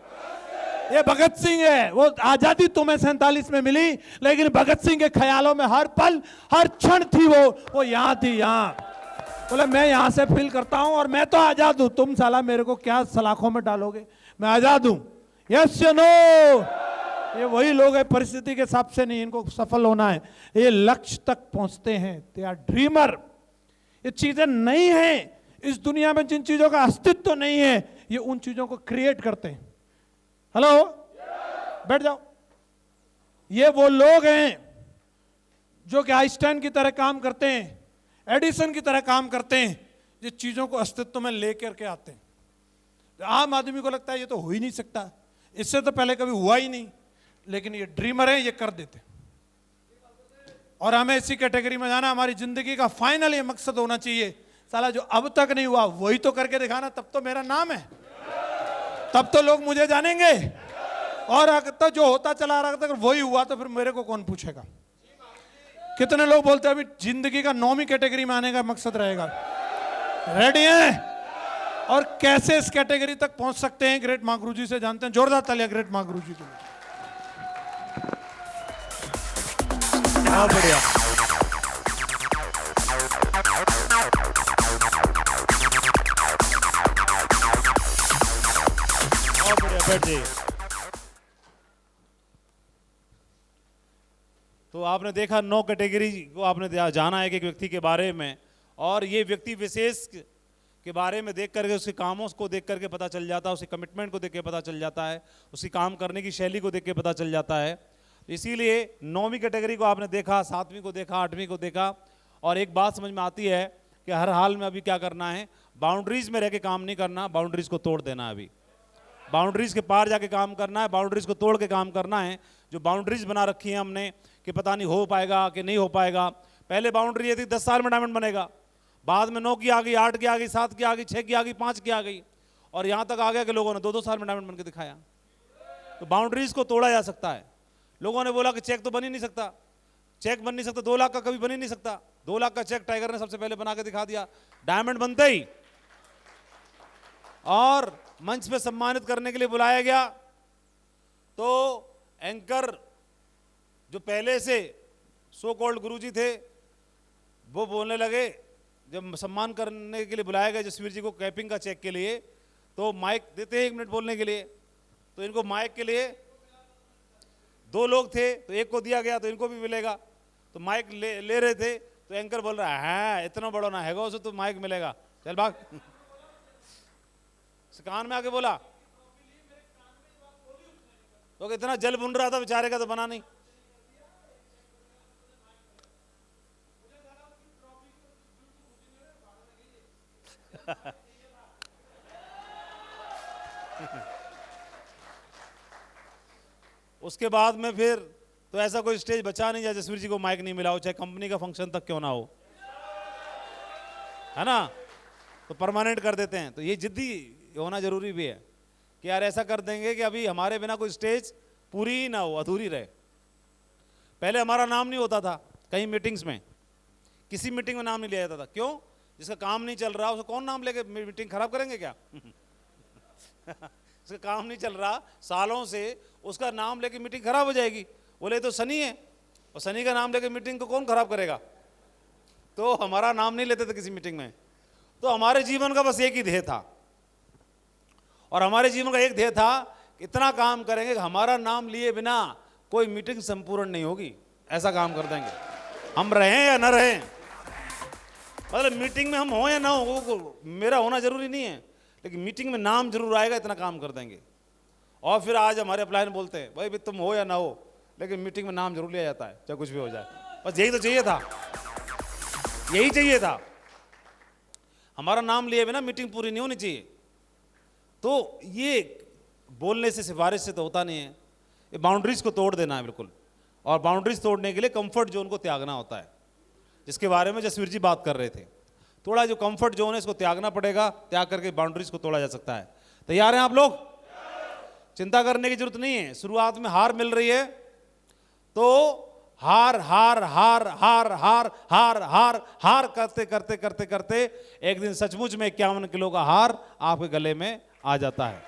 ये भगत सिंह है। वो आजादी तुम्हें 47 में मिली, लेकिन भगत सिंह के ख्यालों में हर पल हर क्षण थी वो यहां थी, यहां। बोले मैं यहां से फील करता हूं और मैं तो आजाद हूं, तुम साला मेरे को क्या सलाखों में डालोगे, मैं आजाद हूं। यस या नो? ये वही लोग हैं, परिस्थिति के हिसाब से नहीं, इनको सफल होना है, ये लक्ष्य तक पहुंचते हैं। They are dreamer. ये चीजें नहीं है इस दुनिया में, जिन चीजों का अस्तित्व नहीं है, ये उन चीजों को क्रिएट करते हैं। हेलो, बैठ जाओ। ये वो लोग हैं जो कि आइंस्टाइन की तरह काम करते हैं, एडिसन की तरह काम करते हैं, ये चीजों को अस्तित्व में लेकर के आते हैं। आम आदमी को लगता है ये तो हो ही नहीं सकता, इससे तो पहले कभी हुआ ही नहीं, लेकिन ये ड्रीमर है, ये कर देते। और हमें इसी कैटेगरी में जाना, हमारी जिंदगी का फाइनल ये मकसद होना चाहिए, साला जो अब तक नहीं हुआ वही तो करके दिखाना, तब तो मेरा नाम है, तब तो लोग मुझे जानेंगे। और अगर तो जो होता चला रहा था अगर वही हुआ तो फिर मेरे को कौन पूछेगा। कितने लोग बोलते हैं अभी जिंदगी का 9वीं कैटेगरी में आने का मकसद रहेगा। रेडी हैं? और कैसे इस कैटेगरी तक पहुंच सकते हैं, ग्रेट मां गुरुजी से जानते हैं। जोरदार तालियां ग्रेट मां गुरुजी के लिए। बहुत बढ़िया। बहुत बढ़िया, बैठ जाइए। तो आपने देखा 9 कैटेगरी को आपने जाना है कि एक व्यक्ति के बारे में, और ये व्यक्ति विशेष के बारे में देख करके, उसके कामों को देख करके पता चल जाता है, उसके कमिटमेंट को देख के पता चल जाता है, उसकी काम करने की शैली को देख के पता चल जाता है। इसीलिए 9वीं कैटेगरी को आपने देखा, 7वीं को देखा, 8वीं को देखा, और एक बात समझ में आती है कि हर हाल में अभी क्या करना है, बाउंड्रीज में रह के काम नहीं करना, बाउंड्रीज को तोड़ देना है। अभी बाउंड्रीज के पार जाके काम करना है, बाउंड्रीज को तोड़ के काम करना है। जो बाउंड्रीज बना रखी है हमने कि पता नहीं हो पाएगा कि नहीं हो पाएगा। पहले बाउंड्री ये थी 10 साल में डायमंड बनेगा, बाद में 9 की आ गई, 8 की आ गई, 7 की आ गई, 6 की आ गई, 5 की आ गई, और यहां तक आ गया कि लोगों ने 2-2 साल में डायमंड बन के दिखाया। तो बाउंड्रीज को तोड़ा जा सकता है। लोगों ने बोला कि चेक तो बन ही नहीं सकता, चेक बन नहीं सकता, 2 लाख का कभी बन ही नहीं सकता। 2 लाख का चेक टाइगर ने सबसे पहले बना के दिखा दिया। डायमंड बनते ही और मंच पे सम्मानित करने के लिए बुलाया गया, तो एंकर जो पहले से सो कॉल्ड गुरुजी थे वो बोलने लगे। जब सम्मान करने के लिए बुलाया गया जसवीर जी को कैपिंग का चेक के लिए, तो माइक देते हैं 1 मिनट बोलने के लिए, तो इनको माइक के लिए 2 लोग थे, तो एक को दिया गया तो इनको भी मिलेगा। तो माइक ले रहे थे, तो एंकर बोल रहा है इतना बड़ा ना हैगा उसे तो माइक मिलेगा, चल भाग। कान में आके बोला, तो इतना जल बुन रहा था बेचारे का, तो बना नहीं। उसके बाद में फिर तो ऐसा कोई स्टेज बचा नहीं जहाँ जसवीर जी को माइक नहीं मिला हो, चाहे कंपनी का फंक्शन तक क्यों ना हो, है ना, तो परमानेंट कर देते हैं। तो ये जिद्दी होना जरूरी भी है कि यार ऐसा कर देंगे कि अभी हमारे बिना कोई स्टेज पूरी ही ना हो, अधूरी रहे। पहले हमारा नाम नहीं होता था कहीं मीटिंग्स में, किसी मीटिंग में नाम नहीं लिया जाता था। क्यों? जिसका काम नहीं चल रहा उसको कौन नाम लेके मीटिंग खराब करेंगे क्या? जिसका काम नहीं चल रहा सालों से, उसका नाम लेके मीटिंग खराब हो जाएगी। बोले तो सनी है, और सनी का नाम लेके मीटिंग को कौन खराब करेगा? तो हमारा नाम नहीं लेते थे किसी मीटिंग में। तो हमारे जीवन का बस एक ही ध्येय था, और हमारे जीवन का एक ध्येय था कि इतना काम करेंगे कि हमारा नाम लिए बिना कोई मीटिंग संपूर्ण नहीं होगी। ऐसा काम कर देंगे, हम रहें या न रहें, मतलब मीटिंग में हम हो या ना हो, वो मेरा होना जरूरी नहीं है, लेकिन मीटिंग में नाम जरूर आएगा, इतना काम कर देंगे। और फिर आज हमारे अपलाइन बोलते हैं भाई तुम हो या ना हो, लेकिन मीटिंग में नाम जरूर लिया जाता है, चाहे कुछ भी हो जाए। बस यही तो चाहिए था, यही चाहिए था। हमारा नाम लिए बिना मीटिंग पूरी नहीं होनी चाहिए। तो ये बोलने से, सिफारिश से तो होता नहीं है, ये बाउंड्रीज को तोड़ देना है बिल्कुल। और बाउंड्रीज तोड़ने के लिए कंफर्ट जोन को त्यागना होता है, जिसके बारे में जसवीर जी बात कर रहे थे। थोड़ा जो कंफर्ट जोन है इसको त्यागना पड़ेगा, त्याग करके बाउंड्रीज को तोड़ा जा सकता है। तैयार हैं आप लोग? चिंता करने की जरूरत नहीं है। शुरुआत में हार मिल रही है तो हार हार हार हार हार हार हार हार करते करते करते करते एक दिन सचमुच में 51 किलो का हार आपके गले में आ जाता है।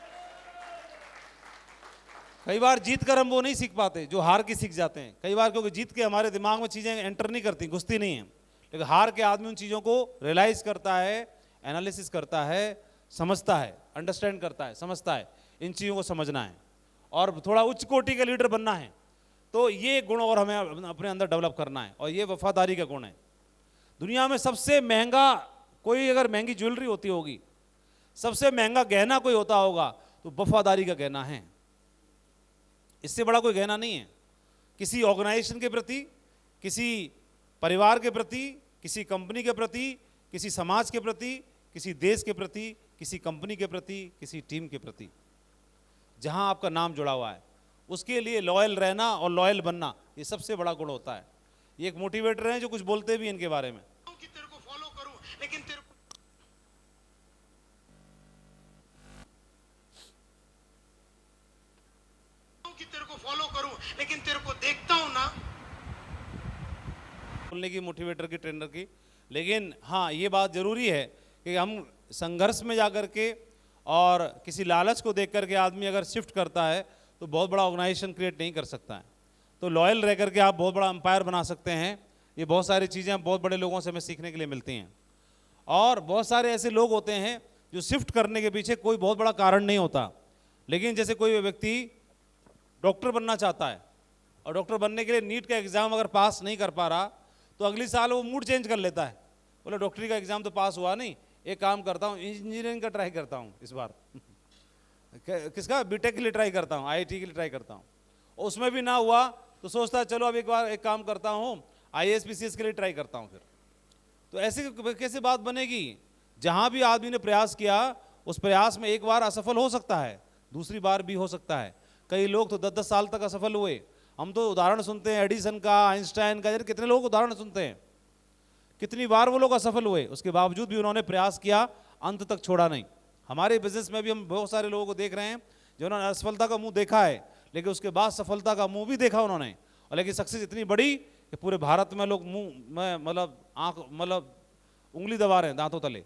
कई बार जीत कर हम वो नहीं सीख पाते जो हार की सीख जाते हैं, कई बार क्योंकि जीत के हमारे दिमाग में चीजें एंटर नहीं करती, घुसती नहीं है। लेकिन हार के आदमी उन चीजों को रियलाइज करता है, एनालिसिस करता है, समझता है, अंडरस्टैंड करता है, समझता है। इन चीजों को समझना है और थोड़ा उच्च कोटि का लीडर बनना है तो ये गुण और हमें अपने अंदर डेवलप करना है, और ये वफादारी का गुण है। दुनिया में सबसे महंगा कोई अगर महंगी ज्वेलरी होती होगी, सबसे महंगा गहना कोई होता होगा तो वफादारी का गहना है। इससे बड़ा कोई गहना नहीं है। किसी ऑर्गेनाइजेशन के प्रति, किसी परिवार के प्रति, किसी कंपनी के प्रति, किसी समाज के प्रति, किसी देश के प्रति, किसी कंपनी के प्रति, किसी टीम के प्रति जहां आपका नाम जुड़ा हुआ है, उसके लिए लॉयल रहना और लॉयल बनना, ये सबसे बड़ा गुण होता है। ये एक मोटिवेटर हैं जो कुछ बोलते भी इनके बारे में कि तेरे को फॉलो करूं लेकिन तेरे को फॉलो करूं लेकिन तेरे को देखता हूं ना, बोलने की, मोटिवेटर की, ट्रेनर की। लेकिन हाँ, ये बात जरूरी है कि हम संघर्ष में जाकर के और किसी लालच को देख करके आदमी अगर शिफ्ट करता है तो बहुत बड़ा ऑर्गेनाइजेशन क्रिएट नहीं कर सकता है। तो लॉयल रह करके आप बहुत बड़ा एम्पायर बना सकते हैं। ये बहुत सारी चीज़ें बहुत बड़े लोगों से हमें सीखने के लिए मिलती हैं। और बहुत सारे ऐसे लोग होते हैं जो शिफ्ट करने के पीछे कोई बहुत बड़ा कारण नहीं होता। लेकिन जैसे कोई व्यक्ति डॉक्टर बनना चाहता है और डॉक्टर बनने के लिए नीट का एग्ज़ाम अगर पास नहीं कर पा रहा तो अगले साल वो मूड चेंज कर लेता है, बोले डॉक्टरी का एग्ज़ाम तो पास हुआ नहीं, एक काम करता हूँ इंजीनियरिंग का ट्राई करता हूँ इस बार किसका, बीटेक के लिए ट्राई करता हूँ, आईआईटी के लिए ट्राई करता हूँ। उसमें भी ना हुआ तो सोचता है चलो अब एक बार एक काम करता हूँ, आईएएस पीसीएस के लिए ट्राई करता हूँ फिर। तो ऐसे कैसे बात बनेगी? जहाँ भी आदमी ने प्रयास किया उस प्रयास में एक बार असफल हो सकता है, दूसरी बार भी हो सकता है। कई लोग तो 10-10 साल तक असफल हुए। हम तो उदाहरण सुनते हैं एडिसन का, आइंस्टाइन का, कितने लोग उदाहरण सुनते हैं, कितनी बार वो लोग असफल हुए, उसके बावजूद भी उन्होंने प्रयास किया, अंत तक छोड़ा नहीं। हमारे बिजनेस में भी हम बहुत सारे लोगों को देख रहे हैं जिन्होंने असफलता का मुंह देखा है लेकिन उसके बाद सफलता का मुंह भी देखा उन्होंने, और लेकिन सक्सेस इतनी बड़ी कि पूरे भारत में लोग मुंह में मतलब आंख मतलब उंगली दबा रहे हैं दांतों तले।